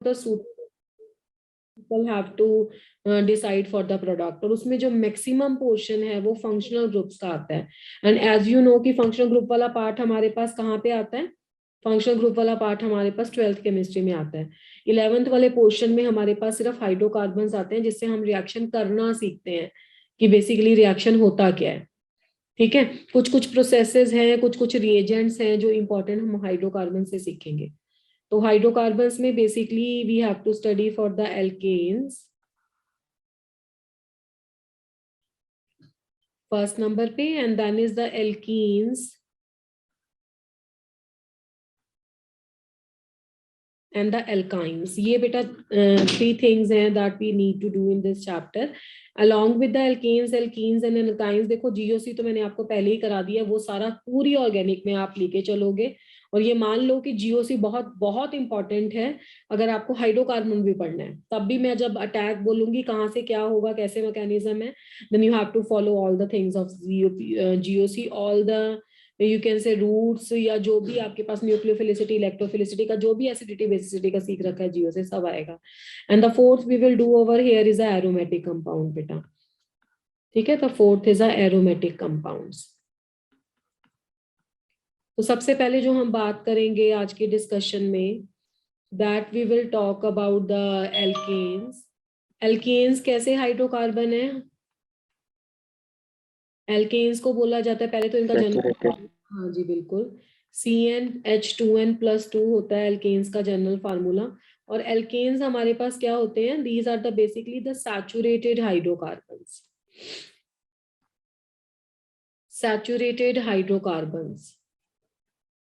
The people have to decide for the product, और उसमें जो मैक्सिमम पोर्शन है वो फंक्शनल ग्रुप्स का आता है। एंड एज यू नो कि फंक्शनल ग्रुप वाला पार्ट हमारे पास कहाँ पे आता है, फंक्शनल ग्रुप वाला पार्ट हमारे पास 12th केमिस्ट्री में आता है। 11th वाले पोर्शन में हमारे पास सिर्फ हाइड्रोकार्बन्स आते हैं, जिससे हम रिएक्शन करना सीखते हैं कि बेसिकली रिएक्शन होता क्या है। ठीक है, कुछ कुछ प्रोसेसेस हैं, कुछ कुछ रिएजेंट्स हैं जो इंपॉर्टेंट हम हाइड्रोकार्बन से सीखेंगे। तो हाइड्रोकार्बन्स में basically we have to study for the alkanes first number पे, and then is the alkenes and the alkynes. ये बेटा 3 things हैं that we need to do in this chapter along with the alkanes, alkenes and alkynes। देखो GOC तो मैंने आपको पहले ही करा दिया, वो सारा पूरी ऑर्गेनिक में आप लेके चलोगे। और ये मान लो कि GOC बहुत बहुत इंपॉर्टेंट है अगर आपको हाइड्रोकार्बन भी पढ़ना है। तब भी मैं जब अटैक बोलूंगी कहाँ से क्या होगा, कैसे मैकेनिज्म है, then you have to follow all the things of GOC, all the you can say routes, या जो भी आपके पास न्यूक्लियोफिलिसिटी, इलेक्ट्रोफिलिसिटी का जो भी एसिडिटी बेसिसिटी का सीख रखा है जियो से सब आएगा। And the fourth we will do over here is a aromatic compound बेटा। ठीक है, the fourth is a aromatic compounds. तो सबसे पहले जो हम बात करेंगे आज के डिस्कशन में, that we will talk about the alkanes. Alkanes कैसे हाइड्रोकार्बन है? एल्केन्स को बोला जाता है, पहले तो इनका जनरल, हाँ जी बिल्कुल, CnH2n+2 होता है एल्केन्स का जनरल फार्मूला। और एल्केन्स हमारे पास क्या होते हैं, these are the basically the saturated hydrocarbons. Saturated hydrocarbons,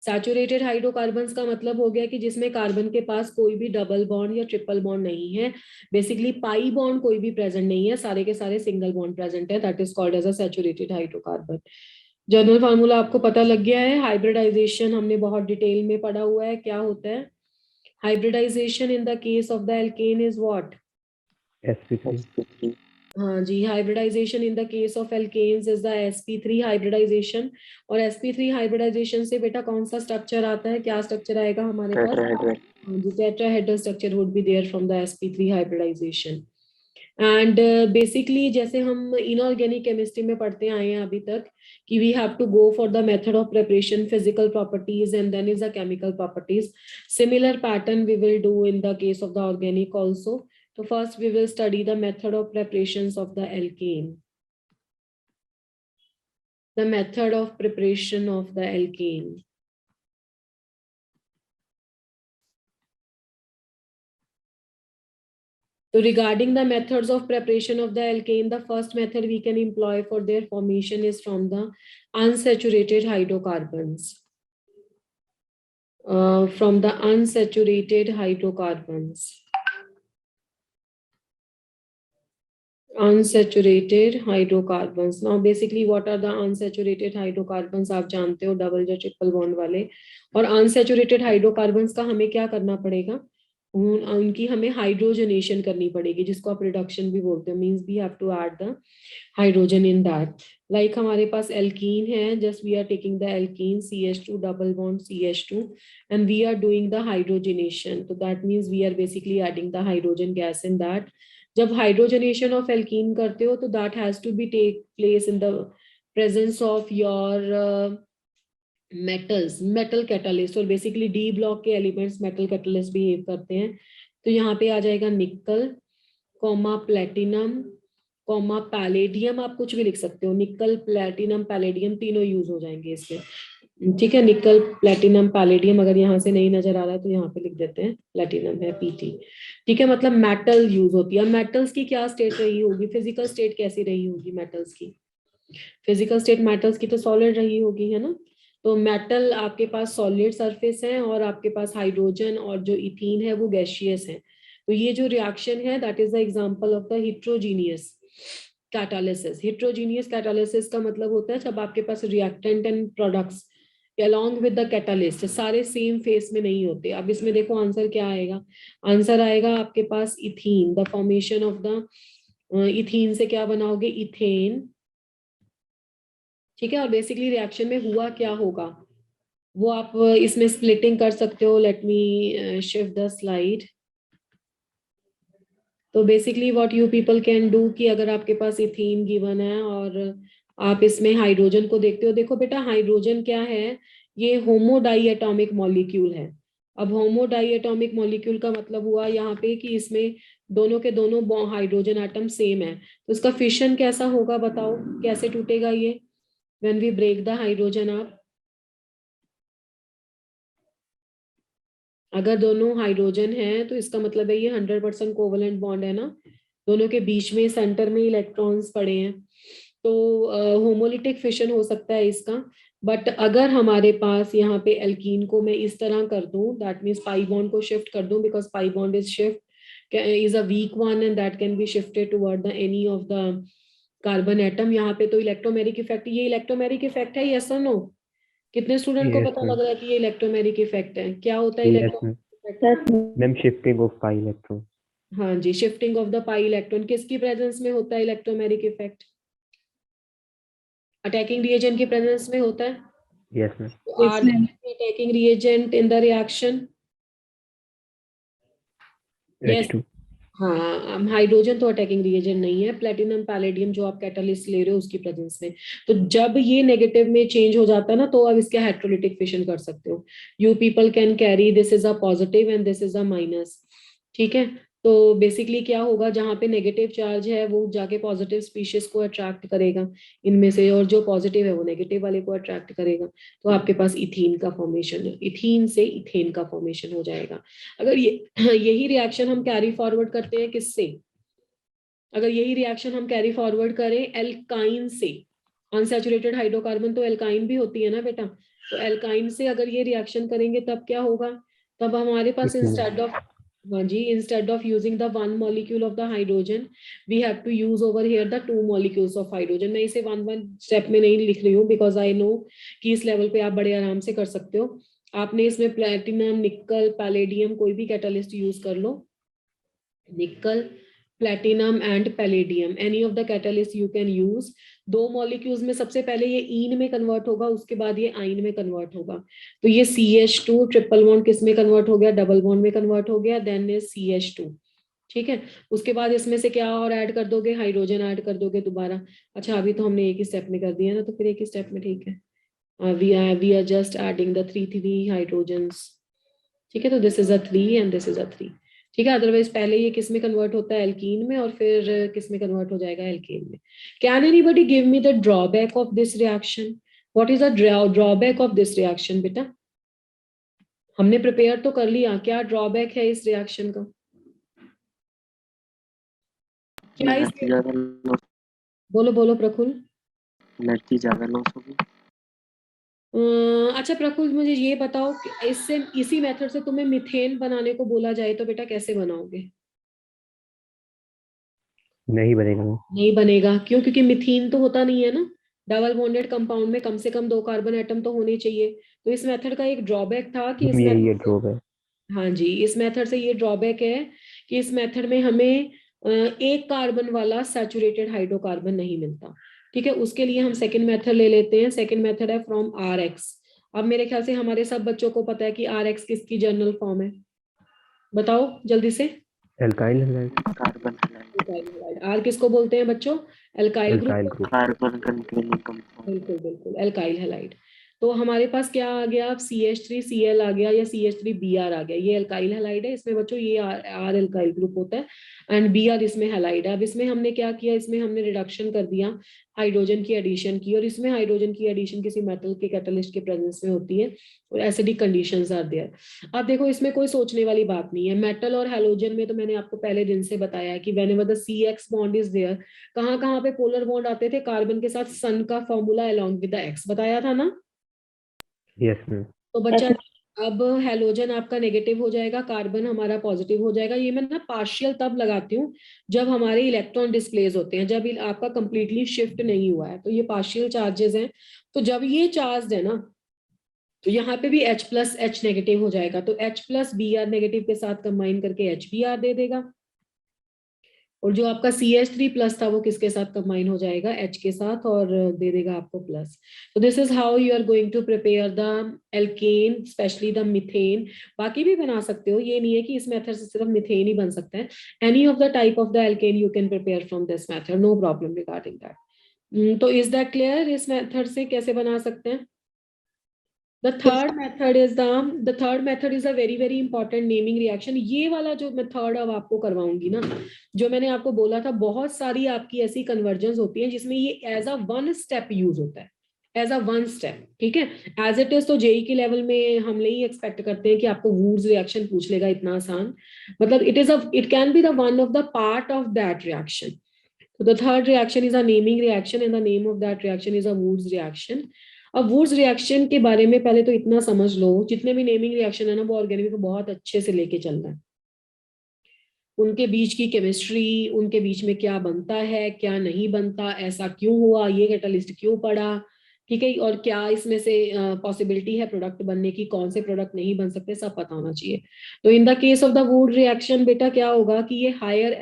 saturated hydrocarbons का मतलब हो गया कि जिसमें कार्बन के पास कोई भी डबल बॉन्ड या ट्रिपल बॉन्ड नहीं है, बेसिकली पाई बॉन्ड कोई भी प्रेजेंट नहीं है, सारे के सारे सिंगल बॉन्ड प्रेजेंट है, that is called as a saturated hydrocarbon. General formula आपको पता लग गया है। हाइब्रिडाइजेशन हमने बहुत डिटेल में पढ़ा हुआ है, क्या होता है hybridisation in the case of the alkane is what? sp3। हाँ जी, hybridisation in the case of alkanes is the sp3 hybridisation. और sp3 हाइब्रिडाइजेशन से बेटा कौन सा स्ट्रक्चर आता है, क्या स्ट्रक्चर आएगा हमारे पास? हाँ जी, tetrahedral structure would be there from the sp3 hybridisation. And basically जैसे हम इनऑर्गेनिक केमिस्ट्री में पढ़ते आए हैं अभी तक कि we have to go for the method of preparation, physical properties and then is the chemical properties. Similar pattern we will do in the case of the organic also. तो first we will study the method of preparation of the alkane, the method of preparation of the alkane. So regarding the methods of preparation of the alkane, the first method we can employ for their formation is from the unsaturated hydrocarbons. From the unsaturated hydrocarbons. Unsaturated hydrocarbons. Now basically what are the unsaturated hydrocarbons? आप जानते हो double या triple bond वाले। और unsaturated hydrocarbons का हमें क्या करना पड़ेगा, उनकी हमें हाइड्रोजनेशन करनी पड़ेगी, जिसको आप रिडक्शन भी बोलते हैं, means we have to add the hydrogen in that. Like हमारे पास एल्कीन है, just we are taking the alkene CH2 double bond CH2 and we are doing the hydrogenation. तो that means we are basically adding the hydrogen gas in that. जब hydrogenation of alkene करते हो तो that has to be take place in the presence of your metals, metal catalyst. और basically D block के elements metal catalyst behave करते हैं। तो यहाँ पे आ जाएगा निकल, कॉमा प्लेटिनम, कॉमा पैलेडियम, आप कुछ भी लिख सकते हो, निकल प्लेटिनम पैलेडियम तीनों यूज हो जाएंगे इसमें। ठीक है, निकल प्लेटिनम पैलेडियम, अगर यहाँ से नहीं नजर आ रहा है तो यहाँ पे लिख देते हैं प्लेटिनम है PT। ठीक है, मतलब मेटल यूज होती है। मेटल्स की क्या स्टेट रही होगी, फिजिकल स्टेट कैसी रही होगी मेटल्स की? फिजिकल स्टेट मेटल्स की तो सॉलिड रही होगी, है ना। तो मेटल आपके पास सॉलिड सरफेस है और आपके पास हाइड्रोजन और जो इथीन है वो गैसियस है। तो ये जो रिएक्शन है that is the example of the heterogeneous catalysis. Heterogeneous catalysis का मतलब होता है जब आपके पास reactant and products along with the catalyst सारे सेम फेस में नहीं होते। अब इसमें देखो आंसर क्या आएगा, आंसर आएगा आपके पास ethene, the formation of the ethene से क्या बनाओगे, इथेन। ठीक है, और बेसिकली रिएक्शन में हुआ क्या होगा वो आप इसमें स्प्लिटिंग कर सकते हो। Let me shift the slide. तो basically what you people can do कि अगर आपके पास इथीन गिवन है और आप इसमें हाइड्रोजन को देखते हो, देखो बेटा हाइड्रोजन क्या है, ये होमोडाई एटॉमिक मॉलिक्यूल है। अब होमोडाई एटॉमिक मॉलिक्यूल का मतलब हुआ यहाँ पे कि इसमें दोनों के दोनों हाइड्रोजन एटम सेम है, तो इसका फिशन कैसा होगा बताओ, कैसे टूटेगा ये when we break the hydrogen up. अगर दोनों हाइड्रोजन है तो इसका मतलब है ये 100% कोवलेंट बॉन्ड है ना, दोनों के बीच में सेंटर में इलेक्ट्रॉन्स पड़े हैं, तो होमोलिटिक फिशन हो सकता है इसका। बट अगर हमारे पास यहाँ पे एल्कीन को मैं इस तरह कर दूं, दैट मीन्स पाई बॉन्ड को शिफ्ट कर दूं, because pi bond is shift is a weak one and that can be shifted toward the any of the carbon atom. यहाँ पे तो इलेक्ट्रोमेरिक इफेक्ट, ये इलेक्ट्रोमेरिक इफेक्ट है, यस और no? कितने स्टूडेंट को यस पता मैम। लग रहा है कि ये इलेक्ट्रोमेरिक इफेक्ट है? क्या होता है yes ma'am. Electromeric effect? Ma'am shifting of pi electron. हाँ जी, shifting of the pi electron. किसकी प्रेजेंस में होता है इलेक्ट्रोमेरिक इफेक्ट? अटैकिंग रिएजेंट की प्रेजेंस में होता है। Yes ma'am. Are attacking reagent in the reaction? Yes. H2। हाँ, हाइड्रोजन तो अटैकिंग रिएजेंट नहीं है, प्लेटिनम पैलेडियम जो आप कैटालिस्ट ले रहे हो उसकी प्रेजेंस में। तो जब ये नेगेटिव में चेंज हो जाता है ना, तो अब इसके हेट्रोलिटिक फिशन कर सकते हो। You people can carry this is a positive and this is a minus, ठीक है। तो बेसिकली क्या होगा, जहां पे नेगेटिव चार्ज है वो जाके पॉजिटिव स्पीशीज को अट्रैक्ट करेगा इनमें से, और जो पॉजिटिव है वो नेगेटिव वाले को अट्रैक्ट करेगा। तो आपके पास इथीन का फॉर्मेशन, इथीन से इथेन का फॉर्मेशन हो जाएगा। अगर ये यही रिएक्शन हम कैरी फॉरवर्ड करते हैं किससे, अगर यही रिएक्शन हम कैरी फॉरवर्ड करें एल्काइन से, अनसैचुरेटेड हाइड्रोकार्बन तो एल्काइन भी होती है ना बेटा, तो एल्काइन से अगर ये रिएक्शन करेंगे तब क्या होगा, तब हमारे पास इथीन। इंस्टेड ऑफ, हाँ जी, instead of using the one molecule of the hydrogen we have to use over here the two molecules of hydrogen. मैं इसे वन वन स्टेप में नहीं लिख रही हूँ बिकॉज आई नो कि इस लेवल पे आप बड़े आराम से कर सकते हो। आपने इसमें प्लेटिनम, निकल, पैलेडियम कोई भी कैटालिस्ट यूज कर लो, निकल, platinum and palladium, any of the catalyst you can use. दो मॉलिक्यूल्स में सबसे पहले ये ईन में कन्वर्ट होगा, उसके बाद ये आइन में कन्वर्ट होगा। तो ये CH2 ट्रिपल बॉन्ड किस में कन्वर्ट हो गया, डबल बॉन्ड में कन्वर्ट हो गया, देन इज CH2, ठीक है। उसके बाद इसमें से क्या और ऐड कर दोगे, हाइड्रोजन ऐड कर दोगे दोबारा। अच्छा अभी तो हमने एक ही स्टेप में कर दिया ना, तो फिर एक ही स्टेप में ठीक है। We are just adding the three hydrogens, ठीक है। तो this is a 3 and this is a 3, ठीक है। अदरवाइज पहले ये किस में कन्वर्ट होता है, एल्कीन में, और फिर किस में कन्वर्ट हो जाएगा, एल्केन में। Can anybody give me the drawback of this reaction? What is the drawback of this reaction बेटा? हमने प्रिपेयर तो कर लिया, क्या ड्रॉबैक है इस रिएक्शन का? क्या इस, एनर्जी ज्यादा लॉस, बोलो बोलो प्रफुल्ल। एनर्जी ज्यादा लॉस होगी। अच्छा प्रफुल्ल मुझे ये बताओ कि इससे, इसी मेथड से तुम्हें मीथेन बनाने को बोला जाए तो बेटा कैसे बनाओगे? नहीं बनेगा मैम। नहीं बनेगा, क्यों? क्योंकि मिथीन तो होता नहीं है ना, डबल बॉन्डेड कंपाउंड में कम से कम 2 कार्बन एटम तो होने चाहिए। तो इस मेथड का एक ड्रॉबैक था कि मैम इस यही है मेथड से, ड्रॉप है। हाँ जी, इस मेथड से ये ड्रॉबैक है कि इस मेथड में हमें एक कार्बन वाला सैचुरेटेड हाइड्रोकार्बन नहीं मिलता, ठीक है। उसके लिए हम सेकंड मेथड ले लेते हैं, सेकंड मेथड है फ्रॉम RX। अब मेरे ख्याल से हमारे सब बच्चों को पता है कि RX किसकी जनरल फॉर्म है, बताओ जल्दी से। Alkyl halide. Carbon halide, R किसको बोलते हैं बच्चों, alkyl group. Alkyl group. Carbon containing compound. बिल्कुल बिल्कुल, एल्काइल हैलाइड। तो हमारे पास क्या आ गया, अब CH3Cl आ गया या CH3Br आ गया, ये एल्काइल हैलाइड है। इसमें बच्चों ये आर एल्काइल ग्रुप होता है एंड Br इसमें हैलाइड है। अब इसमें हमने क्या किया, इसमें हमने रिडक्शन कर दिया, हाइड्रोजन की एडिशन की, और इसमें हाइड्रोजन की एडिशन किसी मेटल के कैटलिस्ट के प्रेजेंस में होती है और एसिडिक कंडीशंस आर देयर। अब देखो इसमें कोई सोचने वाली बात नहीं है, मेटल और हैलोजन में तो मैंने आपको पहले दिन से बताया है कि whenever the CX bond is there, कहाँ कहाँ पे पोलर बॉन्ड आते थे, कार्बन के साथ सन का formula along with the x, बताया था ना। Yes ma'am. तो बच्चा अब हैलोजन आपका नेगेटिव हो जाएगा, कार्बन हमारा पॉजिटिव हो जाएगा। ये मैं ना पार्शियल तब लगाती हूँ जब हमारे इलेक्ट्रॉन डिस्प्लेस होते हैं, जब आपका कंप्लीटली शिफ्ट नहीं हुआ है, तो ये पार्शियल चार्जेस हैं। तो जब ये चार्ज है ना, तो यहाँ पे भी H प्लस H नेगेटिव हो जाएगा, तो H प्लस Br नेगेटिव के साथ कंबाइन करके HBr दे देगा। और जो आपका CH3 प्लस था वो किसके साथ कंबाइन हो जाएगा, H के साथ, और दे देगा आपको प्लस. तो this is how you are going to prepare the alkane, specially the methane. बाकी भी बना सकते हो, ये नहीं है कि इस मेथड से सिर्फ मिथेन ही बन सकता है. Any of the type of the alkane you can prepare from this method, no problem regarding that. तो इज दैट क्लियर, इस मेथड से कैसे बना सकते हैं. The third method is a very very important naming reaction. ये वाला जो मेथड अब आपको करवाऊंगी ना, जो मैंने आपको बोला था, बहुत सारी आपकी ऐसी कन्वर्जन्स होती हैं जिसमें ये as a one step use होता है, एज अ वन स्टेप. ठीक है, एज इट इज तो जेई के लेवल में हम नहीं एक्सपेक्ट करते हैं कि आपको वुड्स रिएक्शन पूछ लेगा इतना आसान. मतलब it can be the one of the part of that reaction. So the third reaction is a naming reaction and the name of that reaction is a Woods reaction. अब Wurtz reaction के बारे में पहले तो इतना समझ लो, जितने भी नेमिंग रिएक्शन है ना, वो ऑर्गेनिक को बहुत अच्छे से लेके चलना है. उनके बीच की केमिस्ट्री, उनके बीच में क्या बनता है क्या नहीं बनता, ऐसा क्यों हुआ, ये कैटलिस्ट क्यों पड़ा, ठीक है, और क्या इसमें से पॉसिबिलिटी है प्रोडक्ट बनने की, कौन से प्रोडक्ट नहीं बन सकते, सब पता होना चाहिए. तो in the case of the wood reaction बेटा क्या होगा कि ये हायर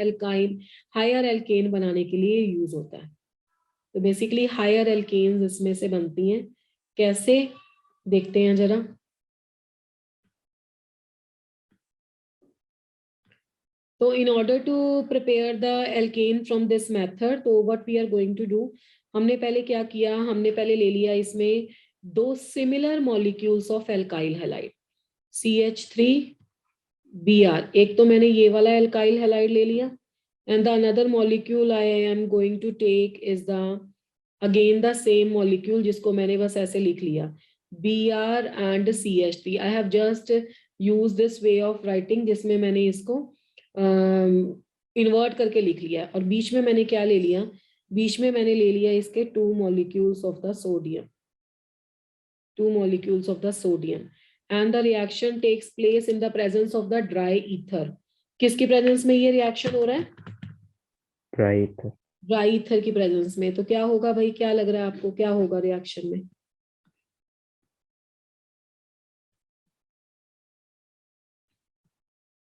एल्केन बनाने के लिए यूज होता है. तो बेसिकली हायर एल्केन्स इसमें से बनती हैं. कैसे, देखते हैं जरा. तो in order to prepare the alkane from this method, तो what we are going to do, हमने पहले क्या किया, हमने पहले ले लिया इसमें दो similar molecules of alkyl halide, CH3Br. एक तो मैंने ये वाला एल्काइल हैलाइड ले लिया, and the another molecule I am going to take is the again the same molecule, जिसको मैंने बस ऐसे लिख लिया Br and CH3. I have just used this way of writing, जिसमें मैंने इसको इन्वर्ट करके लिख लिया. और बीच में मैंने क्या ले लिया, बीच में मैंने ले लिया इसके two molecules of the sodium. And the reaction takes place in the presence of the dry ether. किसकी प्रेजेंस में ये रिएक्शन हो रहा है, ड्राई ईथर की प्रेजेंस में. तो क्या होगा भाई, क्या लग रहा है आपको, क्या होगा रिएक्शन में.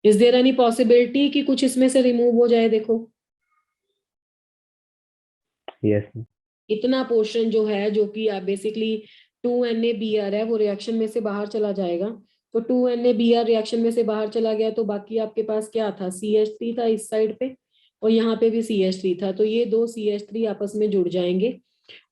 इज देयर एनी पॉसिबिलिटी कि कुछ इसमें से रिमूव हो जाए. देखो यस. इतना पोर्शन जो है, जो कि बेसिकली 2NaBr है, वो रिएक्शन में से बाहर चला जाएगा. तो 2NaBr रिएक्शन में से बाहर चला गया, तो बाकी आपके पास क्या था, CH3 था इस साइड पे, और यहाँ पे भी CH3 था. तो ये दो CH3 आपस में जुड़ जाएंगे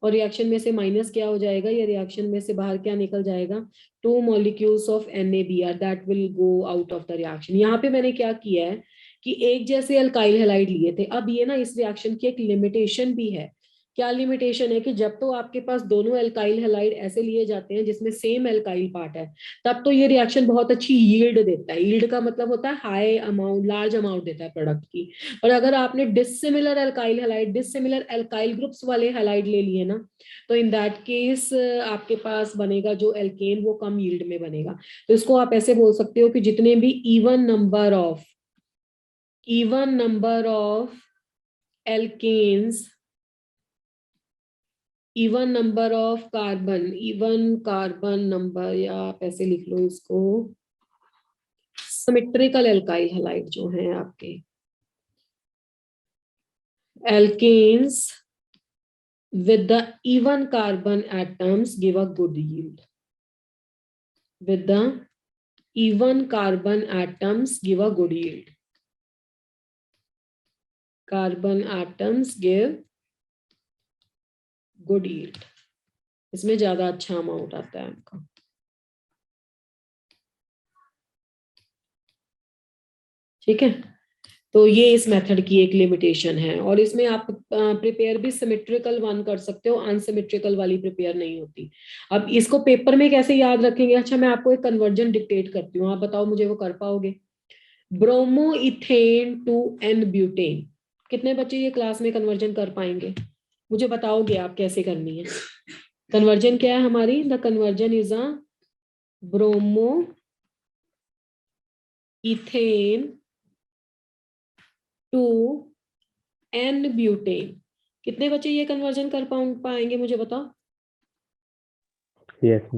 और रिएक्शन में से माइनस क्या हो जाएगा, ये रिएक्शन में से बाहर क्या निकल जाएगा, 2 molecules of NaBr that will go out of the reaction. यहाँ पे मैंने क्या किया है कि एक जैसे अल्काइल हैलाइड लिए थे. अब ये ना इस रिएक्शन की एक लिमिटेशन भी है. क्या लिमिटेशन है कि जब तो आपके पास दोनों एल्काइल हैलाइड ऐसे लिए जाते हैं जिसमें सेम एल्काइल पार्ट है, तब तो ये रिएक्शन बहुत अच्छी यील्ड देता है. यील्ड का मतलब होता है हाई अमाउंट, लार्ज अमाउंट देता है प्रोडक्ट की. और अगर आपने dissimilar alkyl halide, dissimilar alkyl groups वाले हैलाइड ले लिए ना, तो इन दैट केस आपके पास बनेगा जो एल्केन, वो कम यील्ड में बनेगा. तो इसको आप ऐसे बोल सकते हो कि जितने भी even number of alkanes, even number of carbon number, या आप ऐसे लिख लो इसको, सिमेट्रिकल एल्काइल हैलाइड जो हैं आपके alkanes with the even carbon atoms give a good yield. With the even carbon atoms give a good yield. Carbon atoms give good yield. इसमें ज्यादा अच्छा अमाउंट आता है आपका. ठीक है, तो ये इस मेथड की एक लिमिटेशन है. और इसमें आप प्रिपेयर भी सिमेट्रिकल वन कर सकते हो, अनसिमेट्रिकल वाली प्रिपेयर नहीं होती. अब इसको पेपर में कैसे याद रखेंगे. अच्छा, मैं आपको एक कन्वर्जन डिक्टेट करती हूँ, आप बताओ मुझे वो कर पाओगे. Bromoethane to n butane. कितने बच्चे ये क्लास में कन्वर्जन कर पाएंगे, मुझे बताओगे आप कैसे करनी है. कन्वर्जन क्या है हमारी, the conversion is a bromoethane to n butane. कितने बच्चे ये कन्वर्जन कर पाएंगे मुझे बताओ. यस.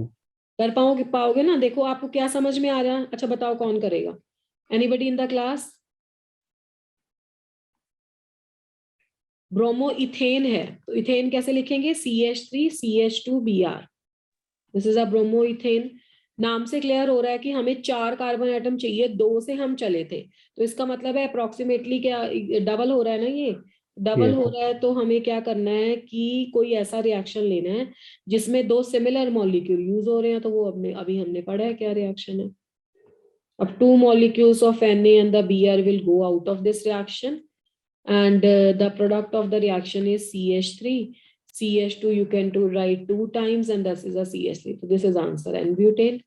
कर पाओगे ना. देखो आपको क्या समझ में आ रहा है. अच्छा बताओ कौन करेगा. Anybody in the class. Bromo ethane है, तो इथेन कैसे लिखेंगे, CH3CH2Br, this is a bromo ethane. नाम से क्लियर हो रहा है कि हमें 4 कार्बन एटम चाहिए, 2 से हम चले थे, तो इसका मतलब है अप्रोक्सीमेटली क्या डबल हो रहा है ना, ये डबल यस हो मैम। रहा है। तो हमें क्या करना है कि कोई ऐसा रिएक्शन लेना है जिसमें 2 सिमिलर मॉलिक्यूल यूज हो रहे हैं, तो वो अभी हमने पढ़ा है क्या रिएक्शन है। अब 2 molecules of Na and the Br will go out of this reaction, and the product of the reaction is CH3. CH2 you can write 2 times, and this is a CH3. So this is answer, N-butane.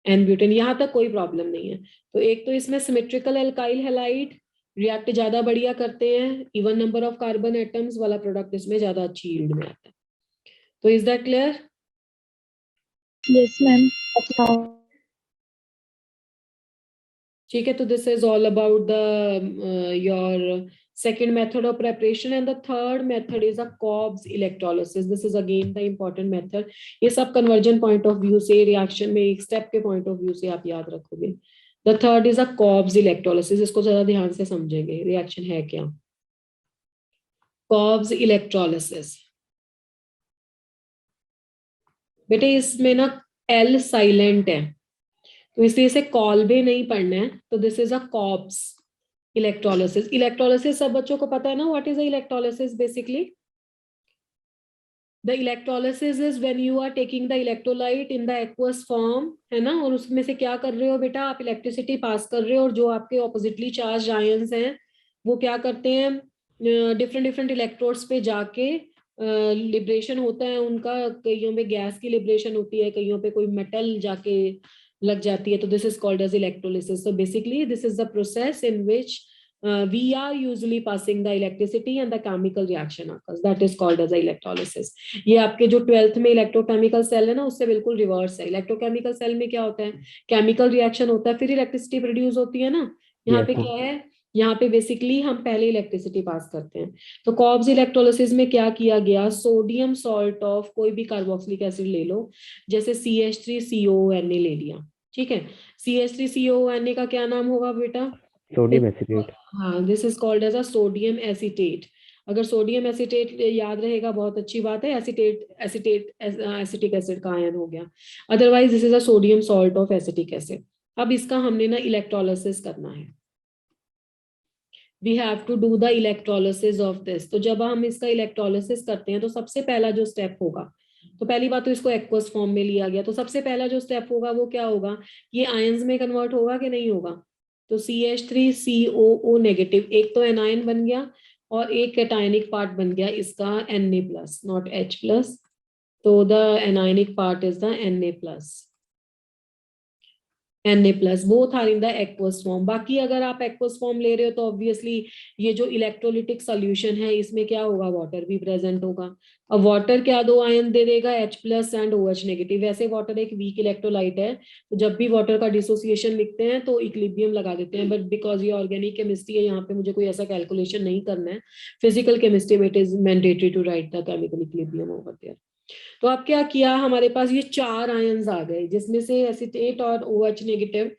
N-butane, यहाँ तक कोई problem नहीं है। तो एक तो इसमें symmetrical alkyl halide react ज्यादा बढ़िया करते हैं, even number of carbon atoms वाला प्रोडक्ट इसमें ज्यादा अच्छी यील्ड में आता है। तो is that clear? Yes, ma'am. ठीक है, तो this is all about the your second method of preparation, and the third method is a Cobb's electrolysis. This is again the important method. ये सब conversion point of view से, reaction में एक step के point of view से आप याद रखोगे। The third is a Cobb's electrolysis. इसको जरा ध्यान से समझेंगे, reaction है क्या। Cobb's electrolysis, बेटे इसमें ना L साइलेंट है, तो इसलिए इसे कॉल्बे नहीं पढ़ना है। तो this is a Kolbe's electrolysis. Electrolysis सब बच्चों को पता है ना, what is a electrolysis basically. The electrolysis is when you are taking the electrolyte in the aqueous form, है ना, और उसमें से क्या कर रहे हो बेटा, आप इलेक्ट्रिसिटी पास कर रहे हो, और जो आपके ऑपोजिटली चार्ज आयंस हैं वो क्या करते हैं, डिफरेंट डिफरेंट इलेक्ट्रोड्स पे जाके लिबरेशन होता है उनका, कईयों पे गैस की लिबरेशन होती है, कईयों पे कोई मेटल जाके लग जाती है, तो this is called as electrolysis. So basically this is the process in which we are usually passing the electricity and the chemical reaction occurs, that is called as a electrolysis. ये आपके जो 12th में electrochemical cell है ना, उससे बिल्कुल reverse है। Electrochemical cell में क्या होता है, केमिकल रिएक्शन होता है, फिर इलेक्ट्रिसिटी प्रोड्यूस होती है ना। यहाँ पे यस मैम। क्या है, यहाँ पे बेसिकली हम पहले इलेक्ट्रिसिटी पास करते हैं। तो कॉब्स इलेक्ट्रोलिसिस में क्या किया गया, सोडियम सॉल्ट ऑफ कोई भी कार्बोक्सिलिक एसिड ले लो, जैसे CH3COONA ले लिया, ठीक है। CH3COONA का क्या नाम होगा बेटा, सोडियम एसिटेट। हाँ, this is called as a sodium acetate. अगर सोडियम एसिटेट याद रहेगा बहुत अच्छी बात है, एसिटेट एसिटेट एसिटिक एसिड का आयन हो गया, otherwise this is a sodium salt of acetic acid. अब इसका हमने ना इलेक्ट्रोलिसिस करना है, we have to do the electrolysis of this. तो जब हम इसका इलेक्ट्रोलिसिस करते हैं तो सबसे पहला जो स्टेप होगा, तो पहली बात तो इसको एक्वस फॉर्म में लिया गया, तो सबसे पहला जो स्टेप होगा वो क्या होगा, ये आयंस में कन्वर्ट होगा कि नहीं होगा। तो CH3COO नेगेटिव, एक तो एनायन बन गया और एक कैटायनिक पार्ट बन गया इसका Na plus, not H plus. तो the anionic part is the Na plus, Na+, both are in the aqueous form. बाकी अगर आप एक्वस फॉर्म ले रहे हो तो ऑब्वियसली ये जो इलेक्ट्रोलिटिक सोल्यूशन है इसमें क्या होगा, वाटर भी प्रेजेंट होगा। अब वाटर क्या दो आयन दे देगा, H+ एंड OH नेगेटिव। वैसे वाटर एक वीक इलेक्ट्रोलाइट है, तो जब भी वाटर का डिसोसिएशन लिखते हैं तो इक्विलिब्रियम लगा देते हैं, बट बिकॉज ये ऑर्गेनिक केमिस्ट्री है, यहाँ पे मुझे कोई ऐसा कैलकुलेशन नहीं करना है। फिजिकल केमिस्ट्री में it is mandatory to write the chemical equilibrium over there. तो अब क्या किया, हमारे पास ये 4 आयंस आ गए, जिसमें से एसिटेट और OH negative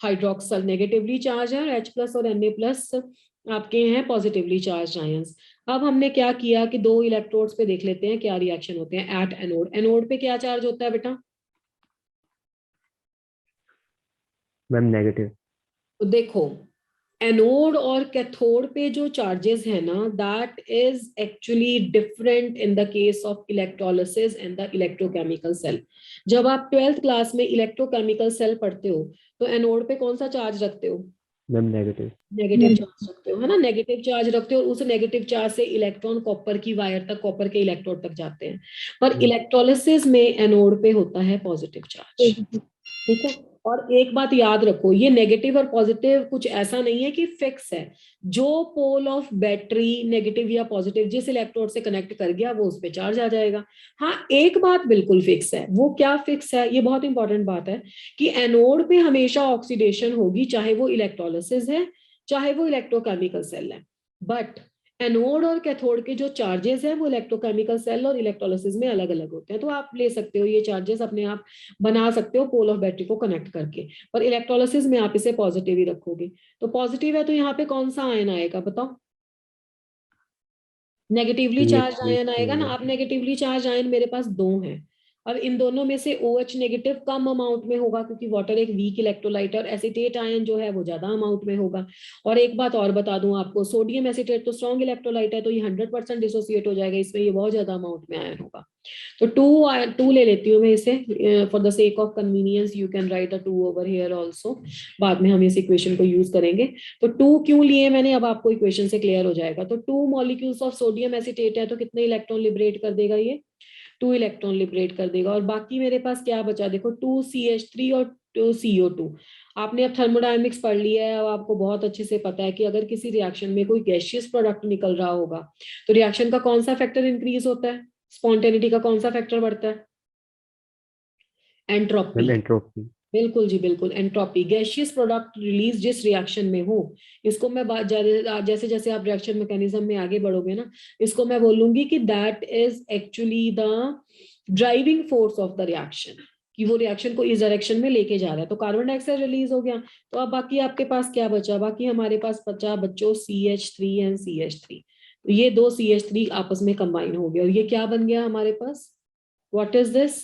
hydroxyl negatively charge है, और H+ और Na+ आपके हैं पॉजिटिवली चार्ज आयंस। अब हमने क्या किया कि 2 इलेक्ट्रोड्स पे देख लेते हैं क्या रिएक्शन होते हैं एट एनोड। एनोड पे क्या चार्ज होता है बेटा, मैम नेगेटिव। तो देखो एनोड और कैथोड पे जो चार्जेस है ना, that is actually different in the case of electrolysis and the electrochemical cell. जब आप 12th क्लास में इलेक्ट्रोकेमिकल सेल पढ़ते हो तो एनोड पे कौन सा चार्ज रखते हो, मैम नेगेटिव। नेगेटिव चार्ज रखते हो, है ना, नेगेटिव चार्ज रखते हो। उस नेगेटिव चार्ज से इलेक्ट्रॉन कॉपर की वायर तक, कॉपर के इलेक्ट्रोड तक जाते हैं। पर इलेक्ट्रोलिसिस में एनोड पे होता है पॉजिटिव चार्ज, ठीक है। और एक बात याद रखो, ये नेगेटिव और पॉजिटिव कुछ ऐसा नहीं है कि फिक्स है। जो पोल ऑफ बैटरी नेगेटिव या पॉजिटिव जिस इलेक्ट्रोड से कनेक्ट कर गया वो उस पे चार्ज आ जाएगा। हाँ, एक बात बिल्कुल फिक्स है, वो क्या फिक्स है, ये बहुत इंपॉर्टेंट बात है कि एनोड पे हमेशा ऑक्सीडेशन होगी, चाहे वो इलेक्ट्रोलिसिस है चाहे वो इलेक्ट्रोकेमिकल सेल है। बट एनोड और कैथोड के जो चार्जेस हैं वो इलेक्ट्रोकेमिकल सेल और इलेक्ट्रोलिसिस में अलग अलग होते हैं। तो आप ले सकते हो ये चार्जेस अपने आप बना सकते हो पोल ऑफ बैटरी को कनेक्ट करके, पर इलेक्ट्रोलिसिस में आप इसे पॉजिटिव ही रखोगे। तो पॉजिटिव है तो यहाँ पे कौन सा आयन आएगा बताओ, नेगेटिवली चार्ज CH3 आयन आएगा ना। अब नेगेटिवली चार्ज आयन मेरे पास दो हैं। अब इन दोनों में से OH नेगेटिव कम अमाउंट में होगा क्योंकि वाटर एक वीक इलेक्ट्रोलाइट है, और एसीटेट आयन जो है वो ज्यादा अमाउंट में होगा। और एक बात और बता दूं आपको, सोडियम एसीटेट तो स्ट्रॉन्ग इलेक्ट्रोलाइट है, तो ये 100% डिसोसिएट हो जाएगा, इसमें ये बहुत ज्यादा अमाउंट में आयन होगा। तो टू ले लेती हूँ मैं इसे, for the sake of convenience you can write the 2 over here also, बाद में हम इस इक्वेशन को यूज करेंगे। तो 2 क्यों लिए मैंने, अब आपको इक्वेशन से क्लियर हो जाएगा। तो 2 मॉलिक्यूल्स ऑफ सोडियम एसीटेट है, तो कितने इलेक्ट्रॉन लिबरेट कर देगा ये, 2 इलेक्ट्रॉन लिबरेट कर देगा। और बाकी मेरे पास क्या बचा, देखो 2CH3 और 2CO2। आपने अब थर्मोडायनेमिक्स पढ़ लिया है, अब आपको बहुत अच्छे से पता है कि अगर किसी रिएक्शन में कोई गैसियस प्रोडक्ट निकल रहा होगा तो रिएक्शन का कौन सा फैक्टर इंक्रीज होता है, स्पॉन्टेनिटी का कौन सा फैक्टर बढ़ता है, एंट्रोपी। Ma'am entropy. बिल्कुल जी बिल्कुल, एंट्रोपी। गैसियस प्रोडक्ट रिलीज जिस रिएक्शन में हो, इसको मैं जैसे जैसे आप रिएक्शन मैकेनिज्म में आगे बढ़ोगे ना, इसको मैं बोलूंगी कि that is actually the driving force of the reaction, कि वो रिएक्शन को इस डायरेक्शन में लेके जा रहा है। तो कार्बन डाइऑक्साइड रिलीज हो गया। तो अब बाकी आपके पास क्या बचा, बाकी हमारे पास बचा बच्चों CH3 एंड CH3। तो ये दो CH3 आपस में कंबाइन हो गया और ये क्या बन गया हमारे पास, what is this,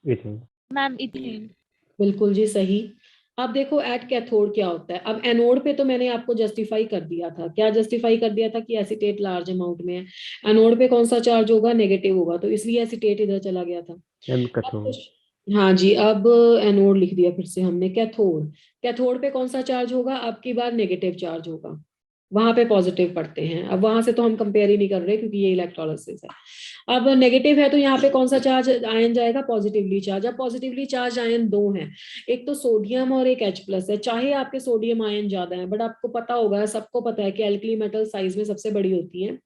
ethane. Ma'am ethane. बिल्कुल जी सही। अब देखो एट कैथोड क्या होता है। अब एनोड पे तो मैंने आपको जस्टिफाई कर दिया था, क्या जस्टिफाई कर दिया था कि एसीटेट लार्ज अमाउंट में है, एनोड पे कौन सा चार्ज होगा, नेगेटिव होगा, तो इसलिए एसीटेट इधर चला गया था। मैम अब कैथोड। हाँ जी, अब एनोड लिख दिया फिर से हमने। कैथोड, कैथोड पे कौन सा चार्ज होगा, अब की बार नेगेटिव चार्ज होगा, वहां पे पॉजिटिव पढ़ते हैं। अब वहां से तो हम कंपेयर ही नहीं कर रहे क्योंकि ये इलेक्ट्रोलिसिस है। अब नेगेटिव है तो यहाँ पे कौन सा चार्ज आयन जाएगा, पॉजिटिवली चार्ज। अब पॉजिटिवली चार्ज आयन दो हैं, एक तो सोडियम और एक H+ है। चाहे आपके सोडियम आयन ज्यादा है, बट आपको पता होगा, सबको पता है कि एल्कली मेटल साइज में सबसे बड़ी होती है,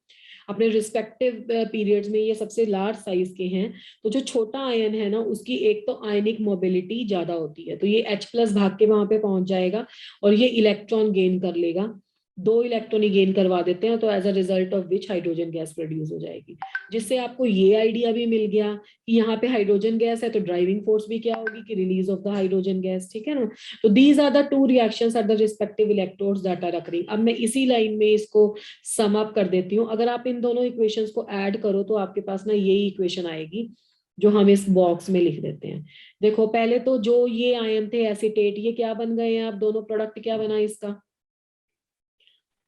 अपने रिस्पेक्टिव पीरियड्स में ये सबसे लार्ज साइज के हैं। तो जो छोटा आयन है ना, उसकी एक तो आयनिक मोबिलिटी ज्यादा होती है, तो ये H+ भाग के वहां पे पहुंच जाएगा और ये इलेक्ट्रॉन गेन कर लेगा, 2 इलेक्ट्रॉन ही गेन करवा देते हैं, तो as a result of which hydrogen gas produce हो जाएगी। जिससे आपको ये आइडिया भी मिल गया कि यहाँ पे हाइड्रोजन गैस है तो ड्राइविंग फोर्स भी क्या होगी, कि release of the hydrogen gas, ठीक है ना। तो these are the 2 reactions at the respective electrodes that are occurring. अब मैं इसी लाइन में इसको सम अप कर देती हूँ। अगर आप इन दोनों इक्वेशंस को ऐड करो तो आपके पास ना यही इक्वेशन आएगी जो हम इस बॉक्स में लिख देते हैं। देखो पहले तो जो ये आयन थे एसीटेट, ये क्या बन गए हैं, आप दोनों प्रोडक्ट क्या बना इसका,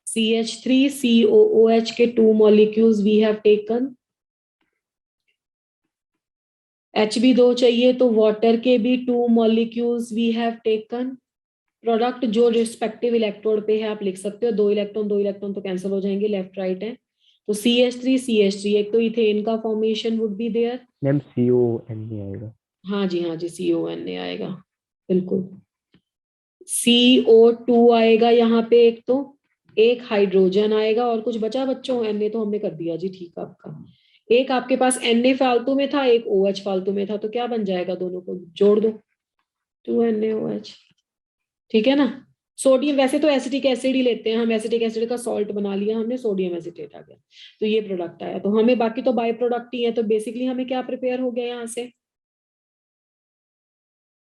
CH3COOH के 2 molecules we have taken, Hb2 चाहिए तो वाटर के भी 2 molecules we have taken। Product जो रिस्पेक्टिव इलेक्ट्रोड पे है आप लिख सकते हो, 2 इलेक्ट्रॉन तो कैंसिल हो जाएंगे, लेफ्ट राइट है। तो CH3 एक तो इथेन का formation would be there. Ma'am CON नहीं आएगा। हाँ जी CON नहीं आएगा, बिल्कुल। CO2 आएगा यहाँ पे, एक तो एक हाइड्रोजन आएगा, और कुछ बचा बच्चों, Na तो हमने कर दिया जी, ठीक है आपका। एक आपके पास Na फालतू में था, एक OH फालतू में था, तो क्या बन जाएगा, दोनों को जोड़ दो, 2NaOH, ठीक है ना। सोडियम, वैसे तो एसिटिक एसिड ही लेते हैं हम, एसिटिक एसिड का सॉल्ट बना लिया हमने, सोडियम एसिटेट आ गया, तो ये प्रोडक्ट आया। तो हमें बाकी तो बाय प्रोडक्ट ही है, तो बेसिकली हमें क्या प्रिपेयर हो गया यहाँ से,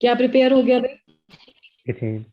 क्या प्रिपेयर हो गया भाई, इथेन।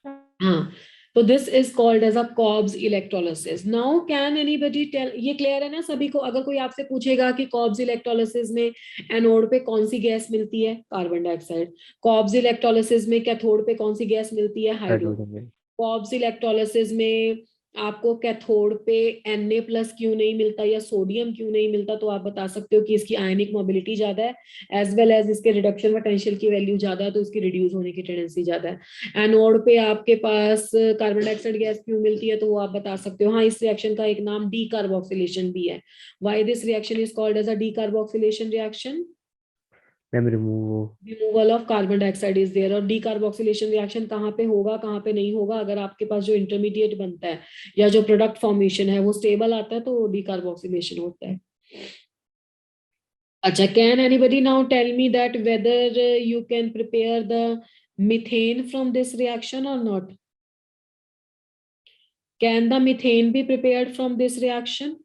हाँ। तो this is called as a Kolbe's electrolysis. Now can anybody tell, ये क्लियर है ना सभी को। अगर कोई आपसे पूछेगा कि कॉब्स इलेक्ट्रोलिसिस में एनोड पे कौन सी गैस मिलती है, कार्बन डाइऑक्साइड। कॉब्स इलेक्ट्रोलिसिस में कैथोड पे कौन सी गैस मिलती है, हाइड्रोजन। हाइड्रोजन। कॉब्स इलेक्ट्रोलिसिस में आपको कैथोड पे Na+ क्यों नहीं मिलता या सोडियम क्यों नहीं मिलता, तो आप बता सकते हो कि इसकी आयनिक मोबिलिटी ज्यादा है, एज वेल एज इसके रिडक्शन पोटेंशियल की वैल्यू ज्यादा है, तो इसकी रिड्यूस होने की टेंडेंसी ज्यादा है। एनोड पे आपके पास कार्बन डाइऑक्साइड गैस क्यों मिलती है, तो वो आप बता सकते हो। हाँ, इस रिएक्शन का एक नाम डीकार्बोक्सिलेशन भी है। Why this reaction is called as a decarboxylation reaction, ma'am remove. Removal of carbon dioxide is there. और डीकार्बोक्सिलेशन रिएक्शन कहाँ पे होगा, कहाँ पे नहीं होगा, अगर आपके पास जो इंटरमीडिएट बनता है या जो प्रोडक्ट फॉर्मेशन है वो स्टेबल आता है तो डीकार्बोक्सिलेशन होता है। अच्छा, can anybody now tell me that whether you can prepare the methane from this reaction और not, can the methane be prepared from this reaction,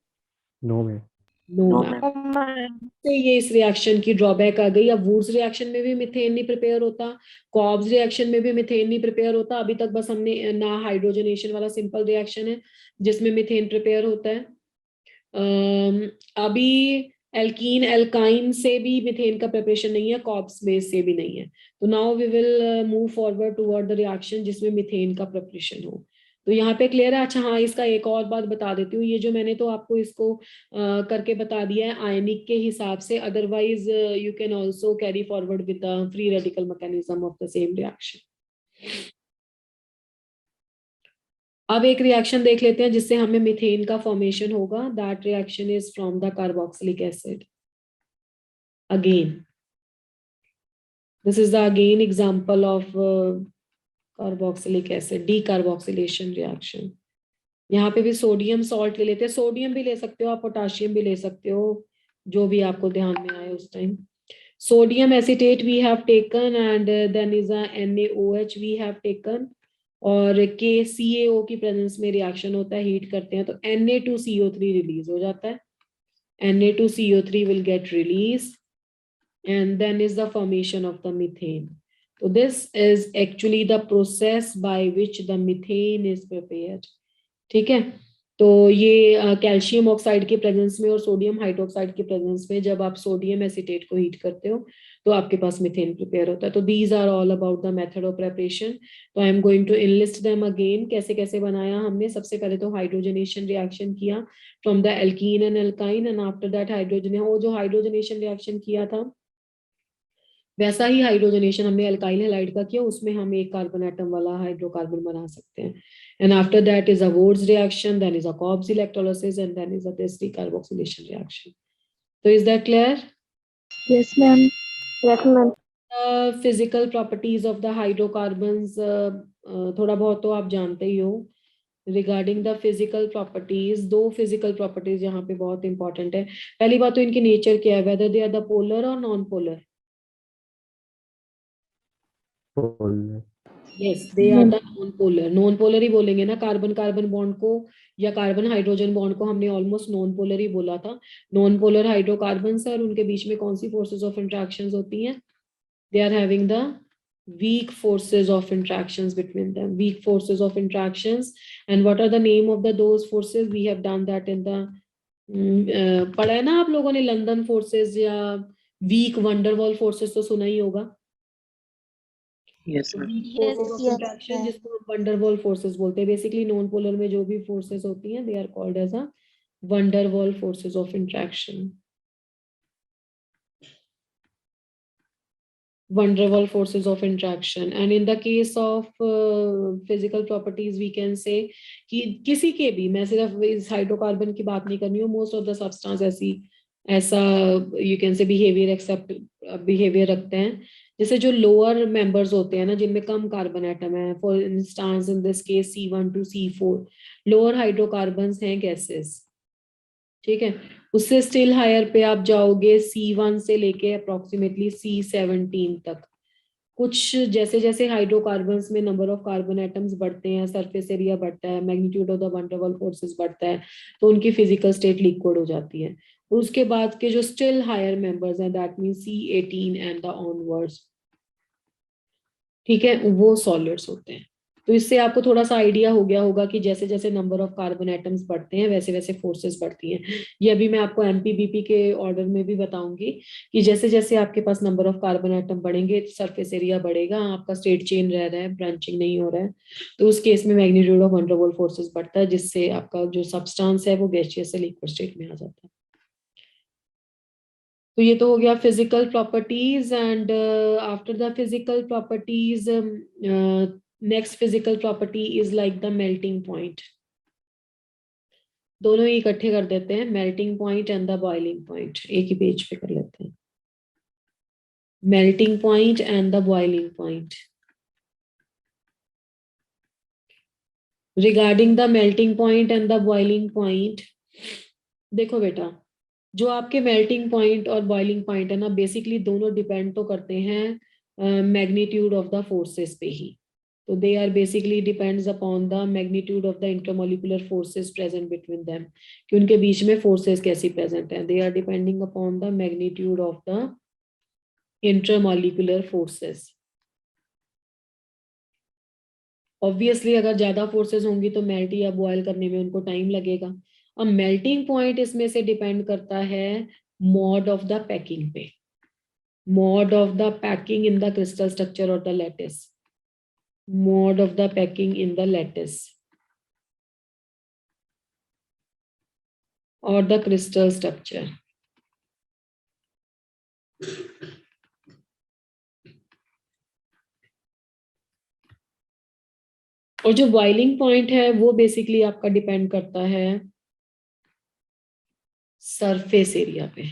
no ma'am. No no ma'am. Ma'am. तो ये इस reaction की drawback आ गई। अब Wurtz reaction में भी methane नहीं प्रिपेयर होता, कॉब्स रिएक्शन में भी मीथेन नहीं प्रिपेयर होता। अभी तक बस हमने ना हाइड्रोजनेशन वाला सिंपल रिएक्शन है जिसमें मीथेन प्रिपेयर होता है। अभी एल्कीन एल्काइन से भी मिथेन का प्रिपरेशन नहीं है, कॉर्प्स बेस से भी नहीं है। तो now we will move forward toward the reaction जिसमें मिथेन का प्रिपरेशन हो। तो यहाँ पे क्लियर है? अच्छा हाँ, इसका एक और बात बता देती हूँ, ये जो मैंने तो आपको इसको करके बता दिया है आयनिक के हिसाब से, otherwise you can also carry forward with the free radical mechanism of the same reaction. अब एक रिएक्शन देख लेते हैं जिससे हमें मीथेन का फॉर्मेशन होगा। That reaction is from the carboxylic acid. Again this is the again example of carboxylic acid decarboxylation reaction. यहाँ पे भी सोडियम सॉल्ट ले लेते हैं, सोडियम भी ले सकते हो आप, पोटाशियम भी ले सकते हो, जो भी आपको ध्यान में आए उस time. Sodium acetate we have taken and then is a NaOH we have taken, और KCaO की प्रेजेंस में रिएक्शन होता है, हीट करते हैं तो Na2CO3 रिलीज हो जाता है। Na2CO3 will get released and then is the formation of the methane. So this is actually the process by which the methane is prepared. ठीक है, तो ये कैल्शियम ऑक्साइड के प्रेजेंस में और सोडियम हाइड्रोक्साइड के प्रेजेंस में जब आप सोडियम एसिटेट को हीट करते हो तो आपके पास मीथेन प्रिपेयर होता है। तो these are all about the method of preparation. तो I am going to enlist them again. कैसे कैसे बनाया हमने? सबसे पहले तो हाइड्रोजनेशन रिएक्शन किया from the alkene and alkyne, and after that hydrogen, वो जो हाइड्रोजनेशन रिएक्शन किया था वैसा ही हाइड्रोजनेशन हमने अल्काइल हैलाइड का किया, उसमें हम एक कार्बन एटम वाला हाइड्रोकार्बन बना सकते हैं। And after that is a Wurtz reaction, then is a Kolbe's electrolysis and then is a this decarboxylation reaction. तो is that clear? Yes, ma'am. Yes, ma'am. Physical properties of the hydrocarbons थोड़ा बहुत तो आप जानते ही हो। Regarding the physical properties, दो physical properties यहाँ पे बहुत इंपॉर्टेंट है। पहली बात तो इनकी नेचर क्या है, whether they are the polar और non polar. Polar. Yes, they are the non polar. Non polar ही बोलेंगे ना, कार्बन कार्बन बॉन्ड को या कार्बन हाइड्रोजन बॉन्ड को हमने ऑलमोस्ट नॉन पोलर ही बोला था। नॉन पोलर हाइड्रोकार्बन है और उनके बीच में कौन सी फोर्सेस ऑफ इंट्रैक्शन होती हैं? They are having the weak forces of interactions between them, weak forces of interactions. And what are the name of those forces? We have done that in the पढ़ा है ना आप लोगों ने, London forces या week van der Waals forces तो सुना ही होगा। Yes, ma'am. Forces of interaction जिसको हम वंडरवॉल फोर्सेस बोलते हैं। बेसिकली नॉन पोलर में जो भी फोर्सेस होती हैं they are called as a van der Waals forces of interaction. van der Waals forces of interaction. And in the case of physical properties we can say कि किसी के भी, मैं सिर्फ इस हाइड्रोकार्बन की बात नहीं करनी हूँ, मोस्ट ऑफ द सब्सटेंस ऐसा you can say behaviour except behaviour रखते हैं। जैसे जो लोअर मेंबर्स होते हैं ना, जिनमें कम कार्बन एटम है, for instance in this case C1 to C4, lower hydrocarbons हैं गैसेस, ठीक है। उससे स्टिल हायर पे आप जाओगे C1 से लेके अप्रोक्सीमेटली C17 तक। कुछ जैसे जैसे हाइड्रोकार्बन्स में नंबर ऑफ कार्बन एटम्स बढ़ते हैं, सरफेस एरिया बढ़ता है, magnitude of the van der Waals forces बढ़ता है, तो उनकी फिजिकल स्टेट लिक्विड हो जाती है। और उसके बाद के जो स्टिल हायर मेंबर्स हैं, that mean C18 and the onwards, ठीक है, वो सॉलिड्स होते हैं। तो इससे आपको थोड़ा सा आइडिया हो गया होगा कि जैसे जैसे नंबर ऑफ कार्बन एटम्स बढ़ते हैं वैसे वैसे फोर्सेस बढ़ती हैं। ये अभी मैं आपको MPBP के ऑर्डर में भी बताऊंगी कि जैसे जैसे आपके पास नंबर ऑफ कार्बन एटम बढ़ेंगे सरफेस एरिया बढ़ेगा, आपका स्ट्रेट चेन रह रहा है, ब्रांचिंग नहीं हो रहा है, तो उस केस में magnitude of van der Waals forces बढ़ता है, जिससे आपका जो सब्सटेंस है वो गैसियस से लिक्विड स्टेट में आ जाता है। तो ये तो हो गया physical properties. And after the physical properties next physical property is like the melting point. दोनों ही इकट्ठे कर देते हैं, melting point and the boiling point, एक ही पेज पे कर लेते हैं। Melting point and the boiling point. Regarding the melting point and the boiling point, देखो बेटा, जो आपके मेल्टिंग पॉइंट और बॉइलिंग पॉइंट है ना, बेसिकली दोनों डिपेंड तो करते हैं मैग्नीट्यूड ऑफ द फोर्सेस पे ही। तो they are basically depends upon the magnitude of the intermolecular forces present between them, कि उनके बीच में फोर्सेस कैसी प्रेजेंट है। They are depending upon the magnitude of the intermolecular forces. Obviously अगर ज्यादा फोर्सेस होंगी तो मेल्ट या बॉयल करने में उनको टाइम लगेगा। अब मेल्टिंग पॉइंट इसमें से डिपेंड करता है मोड ऑफ द पैकिंग पे, mode of the packing in the crystal structure और the lattice, mode of the packing in the lattice और द क्रिस्टल स्ट्रक्चर। और जो बॉइलिंग पॉइंट है वो बेसिकली आपका डिपेंड करता है सरफेस एरिया पे,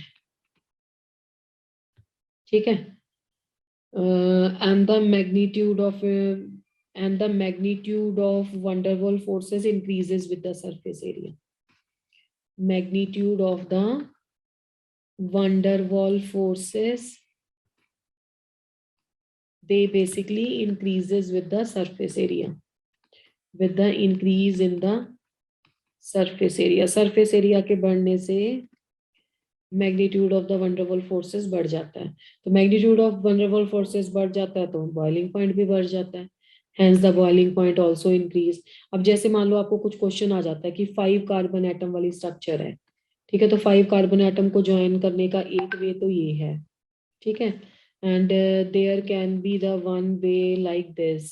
ठीक है। And the magnitude of van der Waals forces increases with the surface area, magnitude of the van der Waals forces they basically increases with the surface area, with the increase in the surface area। surface area के बढ़ने से magnitude of the van der Waals forces बढ़ जाता है, तो magnitude of van der Waals forces बढ़ जाता है तो बॉइलिंग पॉइंट भी बढ़ जाता है, hence the boiling point also increase. अब जैसे मान लो आपको कुछ क्वेश्चन आ जाता है कि 5 कार्बन एटम वाली स्ट्रक्चर है, ठीक है, तो 5 कार्बन एटम को ज्वाइन करने का एक वे तो ये है, ठीक है, and there can be the one way like this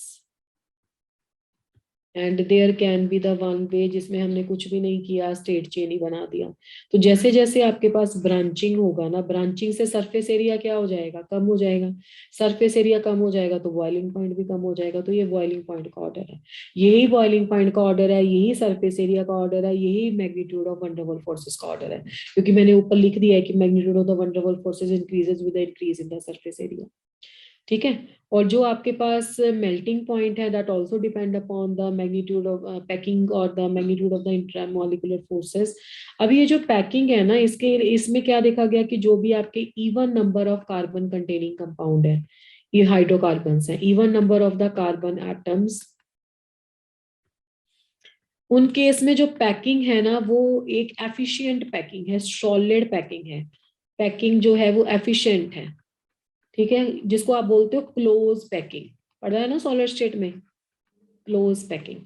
and there can be the one way जिसमें हमने कुछ भी नहीं किया, स्ट्रेट चेन ही बना दिया। तो जैसे जैसे आपके पास ब्रांचिंग होगा ना, ब्रांचिंग से सरफेस एरिया क्या हो जाएगा, कम हो जाएगा, सरफेस एरिया कम हो जाएगा तो बॉइलिंग पॉइंट भी कम हो जाएगा। तो ये बॉइलिंग पॉइंट का ऑर्डर है, यही बॉइलिंग पॉइंट का ऑर्डर है, यही सरफेस एरिया का ऑर्डर है, यही मैग्नीट्यूड ऑफ वंडरवॉल फोर्सेस का ऑर्डर है, क्योंकि मैंने ऊपर लिख दिया है कि magnitude of the van der Waals forces increases with the increase in the surface area, ठीक है। और जो आपके पास मेल्टिंग पॉइंट है that also depend upon the magnitude of packing और the magnitude of the intramolecular forces. अब ये जो पैकिंग है ना, इसमें क्या देखा गया कि जो भी आपके even number of carbon containing compound है, ये हाइड्रोकार्बन्स है, even number of the carbon atoms, उन केस में जो पैकिंग है ना वो एक एफिशिएंट पैकिंग है, सॉलिड पैकिंग है, पैकिंग जो है वो एफिशिएंट है, ठीक है, जिसको आप बोलते हो क्लोज पैकिंग, पढ़ा है ना सॉलिड स्टेट में, क्लोज पैकिंग।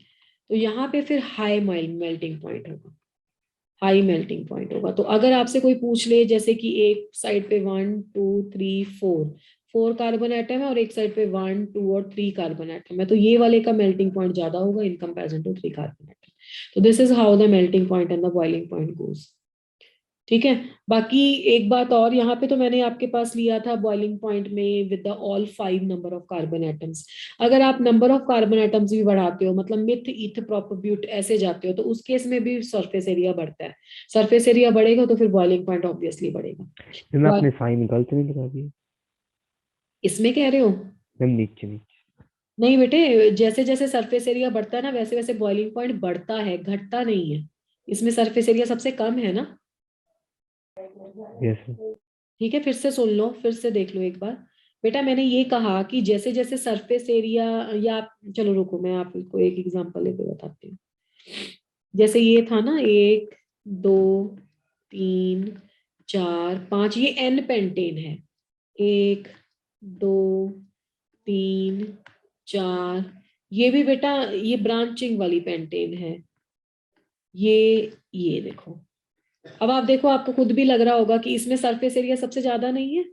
तो यहाँ पे फिर हाई मेल्टिंग पॉइंट होगा, हाई मेल्टिंग पॉइंट होगा। तो अगर आपसे कोई पूछ ले जैसे कि एक साइड पे 1 2 3 4 कार्बन एटम है और एक साइड पे 1 2 और 3 कार्बन एटम है, तो ये वाले का मेल्टिंग पॉइंट ज्यादा होगा in comparison to 3 carbon atom. तो this is how the melting point and the boiling point goes, ठीक है। बाकी एक बात और, यहाँ पे तो मैंने आपके पास लिया था बॉइलिंग पॉइंट में with the all 5 number of carbon atoms. अगर आप नंबर ऑफ कार्बन एटम्स भी बढ़ाते हो, मतलब मिथ ईथ प्रोपोब्यूट ऐसे जाते हो, तो उस केस में भी सरफेस एरिया बढ़ता है, सरफेस एरिया बढ़ेगा तो फिर बॉइलिंग पॉइंट ऑब्वियसली बढ़ेगा। मैम आपने साइन गलत नहीं लगा दिया, इसमें कह रहे हो? मैम नीचे नीचे। नहीं बेटे, जैसे जैसे सरफेस एरिया बढ़ता है ना वैसे वैसे बॉइलिंग पॉइंट बढ़ता है, घटता नहीं है। इसमें सरफेस एरिया सबसे कम है ना, यस ठीक है। फिर से सुन लो, फिर से देख लो एक बार बेटा, मैंने ये कहा कि जैसे जैसे सरफेस एरिया, या चलो रुको मैं आपको एक एग्जांपल लेके बताती हूँ। जैसे ये था ना 1 2 3 4 5, ये एन पेंटेन है, 1 2 3 4, ये भी बेटा ये ब्रांचिंग वाली पेंटेन है, ये देखो। अब आप देखो, आपको खुद भी लग रहा होगा कि इसमें सरफेस एरिया सबसे ज्यादा नहीं है,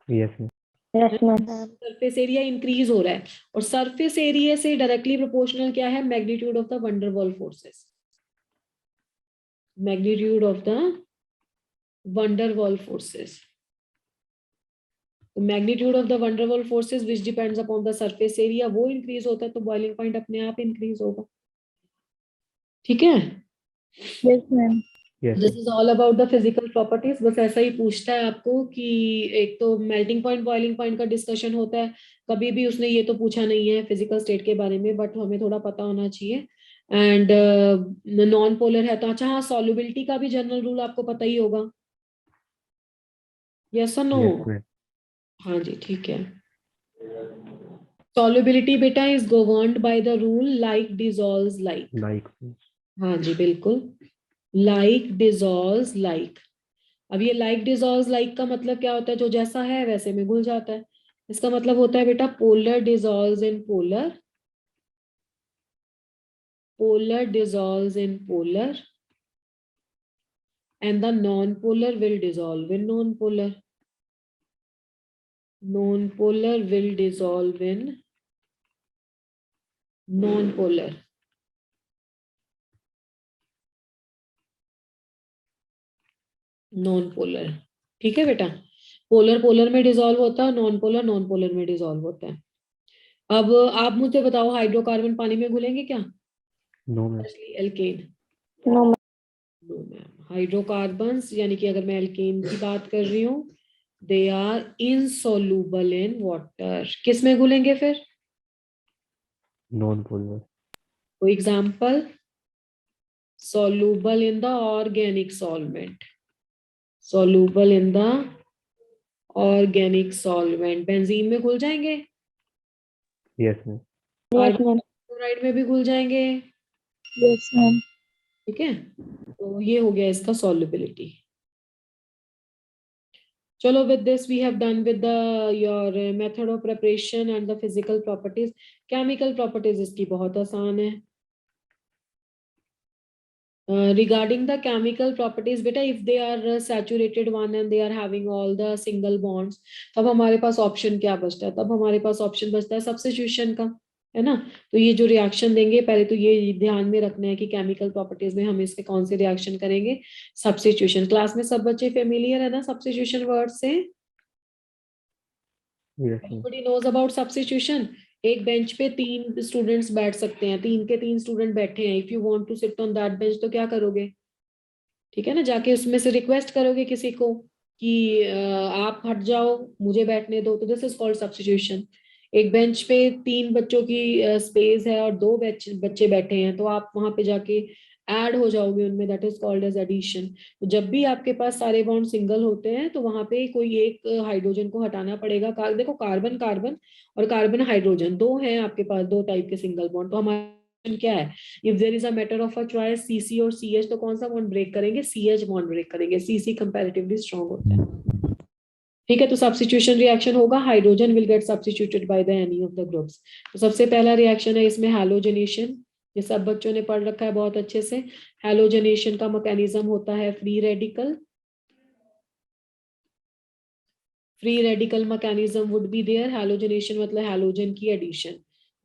yes ma'am. Yes, ma'am. Surface area increase हो रहा है, और सरफेस एरिया से डायरेक्टली प्रोपोर्शनल क्या है, magnitude of the van der Waals forces, magnitude of the van der Waals forces. Magnitude of the van der Waals forces which depends upon the surface area, वो increase होता है तो बॉइलिंग पॉइंट अपने आप इंक्रीज होगा, ठीक है। Yes, ma'am. Yes this is all about the physical properties. बस ऐसा ही पूछता है आपको कि एक तो मेल्टिंग पॉइंट बॉइलिंग पॉइंट का डिस्कशन होता है, कभी भी उसने ये तो पूछा नहीं है फिजिकल स्टेट के बारे में, बट हमें थोड़ा पता होना चाहिए। एंड नॉन पोलर है तो अच्छा, हाँ सॉल्युबिलिटी का भी जनरल रूल आपको पता ही होगा, यस और नो? Yes ma'am. हाँ जी, ठीक है। सॉल्युबिलिटी बेटा is governed by the rule like dissolves like, like हाँ जी बिल्कुल, लाइक डिसॉल्व्स लाइक। अब ये लाइक डिसॉल्व्स लाइक का मतलब क्या होता है, जो जैसा है वैसे में घुल जाता है। इसका मतलब होता है बेटा polar dissolves in polar, polar dissolves in polar and the non-polar will dissolve in non-polar. Non-polar will dissolve in non-polar. Non-polar. ठीक है बेटा, पोलर पोलर में डिसॉल्व होता है, नॉन पोलर में डिसॉल्व होता है। अब आप मुझे बताओ, हाइड्रोकार्बन पानी में घुलेंगे क्या? No ma'am. Alkane? No no ma'am. Hydrocarbons यानी कि अगर मैं एल्केन की बात कर रही हूँ, they are insoluble in water. किस में घुलेंगे फिर? Non polar. For example, soluble in the organic solvent. Soluble in the organic solvent. Benzene में घुल जाएंगे, yes ma'am. Yes ma'am. Chloride में भी घुल जाएंगे। Yes ma'am. ठीक है, तो ये हो गया इसका solubility. चलो, with this we have done with the your method of preparation and the physical properties. Chemical properties इसकी बहुत आसान है. Regarding the chemical properties, बेटा, if they are saturated one and they are having all the single bonds, तब हमारे पास option क्या बचता है? तब हमारे पास ऑप्शन बचता है सब्स्टिट्यूशन का, है ना? तो ये जो रिएक्शन देंगे, पहले तो ये ध्यान में रखना है कि केमिकल प्रॉपर्टीज में हम इसके कौन से रिएक्शन करेंगे? सब्स्टिट्यूशन. क्लास में सब बच्चे फेमिलियर है ना सब्स्टिट्यूशन वर्ड से? Yes ma'am. Everybody knows about substitution. एक बेंच पे 3 स्टूडेंट्स बैठ सकते हैं, 3 के 3 स्टूडेंट बैठे हैं. If you want to sit on that bench तो क्या करोगे? ठीक है ना, जाके उसमें से रिक्वेस्ट करोगे किसी को कि आप हट जाओ, मुझे बैठने दो. तो दिस इज कॉल्ड सब्स्टिट्यूशन. एक बेंच पे 3 बच्चों की स्पेस है और 2 बच्चे बैठे हैं, तो आप वहां पे जाके ऐड हो जाओगे उनमें. That is called as addition. तो जब भी आपके पास सारे बॉन्ड सिंगल होते हैं तो वहां पे कोई एक हाइड्रोजन को हटाना पड़ेगा. देखो, कार्बन कार्बन और कार्बन हाइड्रोजन 2 हैं आपके पास, 2 टाइप के सिंगल बॉन्ड. तो हमारा क्या है? If there is a matter of a choice CC और सीएच, तो कौन सा बॉन्ड ब्रेक करेंगे? सीएच बॉन्ड ब्रेक करेंगे. सीसी कंपैरेटिवली स्ट्रांग होता है. ठीक है, तो सब्स्टिट्यूशन रिएक्शन होगा, hydrogen will get substituted by the any of the groups. तो सबसे पहला रिएक्शन है इसमें हैलोजनेशन. ये सब बच्चों ने पढ़ रखा है बहुत अच्छे से. हैलोजनेशन का मैकेनिज्म होता है free radical. Free radical mechanism would be there. Halogenation मतलब हैलोजन की एडिशन.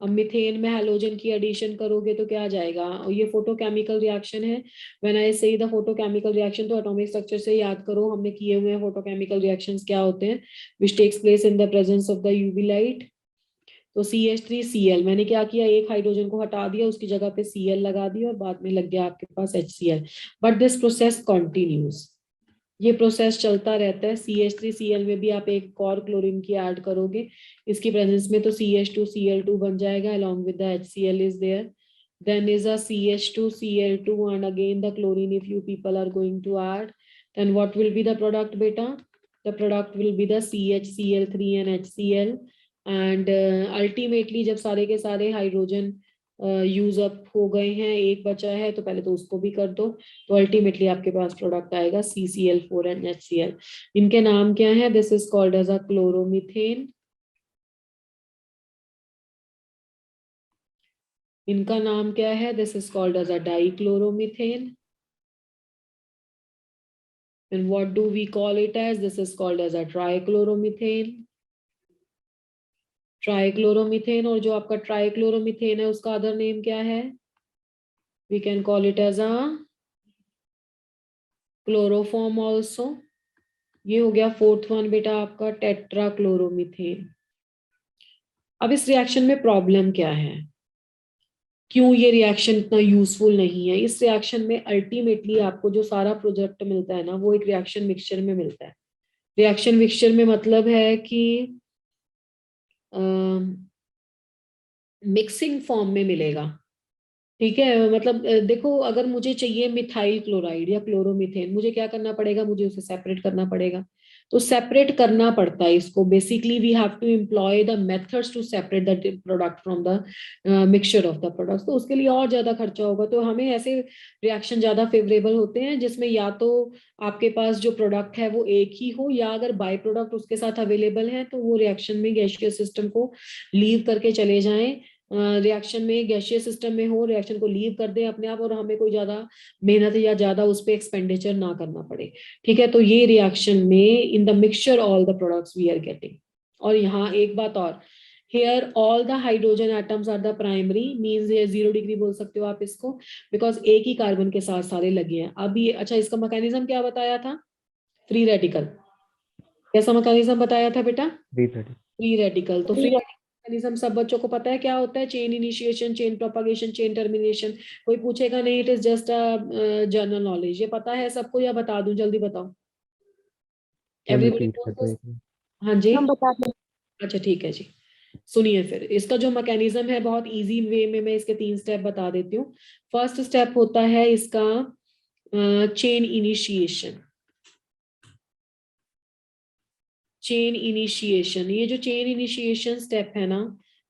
अब मीथेन में हैलोजन की एडिशन करोगे तो क्या आ जाएगा? और ये फोटोकेमिकल रिएक्शन है. When I say the photochemical reaction, तो एटॉमिक स्ट्रक्चर से याद करो, हमने किए हुए फोटोकेमिकल रिएक्शंस क्या होते हैं, which takes place in the presence of the UV light. तो CH3Cl, मैंने क्या किया, एक हाइड्रोजन को हटा दिया, उसकी जगह पे Cl लगा दिया और बाद में लग गया आपके पास HCl. But this process continues. ये प्रोसेस चलता रहता है. CH3Cl में भी आप एक और क्लोरीन की ऐड करोगे इसकी प्रेजेंस में, तो CH2Cl2 बन जाएगा along with the HCl is there. Then is a CH2Cl2 and again the chlorine if you people are going to add. Then what will be the product beta? The product will be the CHCl3 and HCl. And ultimately जब सारे के सारे hydrogen use up हो गए हैं, एक बचा है, तो पहले तो उसको भी कर दो. तो अल्टीमेटली आपके पास प्रोडक्ट आएगा CCl4 एंड HCl. इनके नाम क्या है? This is called as a chloromethane. इनका नाम क्या है? This is called as a dichloromethane. And what do we call it as? This is called as a trichloromethane. ट्राइक्लोरोमीथेन. और जो आपका ट्राइक्लोरोमीथेन है उसका अदर नेम क्या है? We can call it as a chloroform also. ये हो गया 4th वन बेटा आपका टेट्राक्लोरोमीथेन. अब इस रिएक्शन में प्रॉब्लम क्या है? क्यों ये रिएक्शन इतना यूजफुल नहीं है? इस रिएक्शन में अल्टीमेटली आपको जो सारा प्रोडक्ट मिलता है ना, वो एक रिएक्शन मिक्सचर में मिलता है. रिएक्शन मिक्सचर में मतलब है कि मिक्सिंग फॉर्म में मिलेगा. ठीक है, मतलब देखो, अगर मुझे चाहिए मिथाइल क्लोराइड या क्लोरोमीथेन, मुझे क्या करना पड़ेगा? मुझे उसे सेपरेट करना पड़ेगा. तो सेपरेट करना पड़ता है इसको. Basically we have to employ the methods to separate the product from the mixture of the products. तो उसके लिए और ज्यादा खर्चा होगा. तो हमें ऐसे रिएक्शन ज्यादा फेवरेबल होते हैं जिसमें या तो आपके पास जो प्रोडक्ट है वो एक ही हो, या अगर बाय प्रोडक्ट उसके साथ अवेलेबल है तो वो रिएक्शन में गैसियस सिस्टम को लीव करके चले जाएं. रिएक्शन में गैसियस सिस्टम में हो, रिएक्शन को लीव कर दे अपने आप और हमें कोई ज्यादा मेहनत या ज्यादा उस पर एक्सपेंडिचर ना करना पड़े। ठीक है, तो ये रिएक्शन में in the mixture all the products we are getting. और यहाँ एक बात और, here all the hydrogen atoms are the primary, means ये 0 डिग्री बोल सकते हो आप इसको, बिकॉज एक ही कार्बन के साथ सारे लगे हैं। अब ये अच्छा, इसका मैकेनिज्म क्या बताया था? Free radical. कैसा मैकेनिज्म बताया था बेटा? 330. Free radical. तो फ्री मैकेनिज्म सब बच्चों को पता है क्या होता है? Chain initiation, chain propagation, chain termination. कोई पूछेगा नहीं, it is just a general knowledge. ये पता है सबको या बता दूं? जल्दी बताओ। मैम एवरीबॉडी रिपीट कर दो नोस एक बार. दिस? हाँ जी, हम बता दें। अच्छा ठीक है जी। सुनिए, फिर इसका जो मैकेनिज्म है बहुत इजी वे में मैं इसके 3 स्टेप बता देती हूँ। फर्स्ट स्टेप होता है इसका चेन इनिशिएशन। चेन इनिशिएशन, ये जो चेन इनिशिएशन स्टेप है ना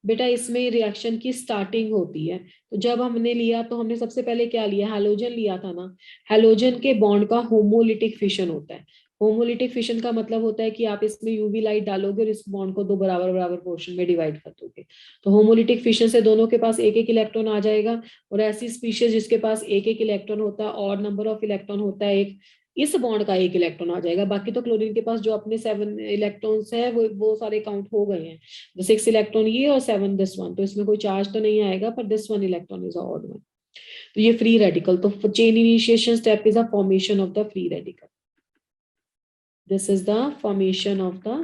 बेटा, इसमें रिएक्शन की स्टार्टिंग होती है। तो जब हमने लिया तो हमने सबसे पहले क्या लिया? हैलोजन लिया था ना। हैलोजन के बॉन्ड का होमोलिटिक फिशन होता है। होमोलिटिक फिशन का मतलब होता है कि आप इसमें यूवी लाइट डालोगे और इस बॉन्ड को 2 बराबर बराबर पोर्शन में डिवाइड कर दोगे। तो होमोलिटिक फिशन से दोनों के पास एक एक इलेक्ट्रॉन आ जाएगा। और ऐसी स्पीशीज जिसके पास एक एक इलेक्ट्रॉन होता है और नंबर ऑफ इलेक्ट्रॉन होता है एक, इस बॉन्ड का एक इलेक्ट्रॉन आ जाएगा। बाकी तो क्लोरीन के पास जो अपने 7 इलेक्ट्रॉन्स है वो सारे काउंट हो गए हैं। 6 इलेक्ट्रॉन ये और 7 दिस वन, तो इसमें कोई चार्ज तो नहीं आएगा, पर this one electron is odd one. तो ये फ्री रेडिकल। तो chain initiation step is the formation of the free radical. This is the formation of the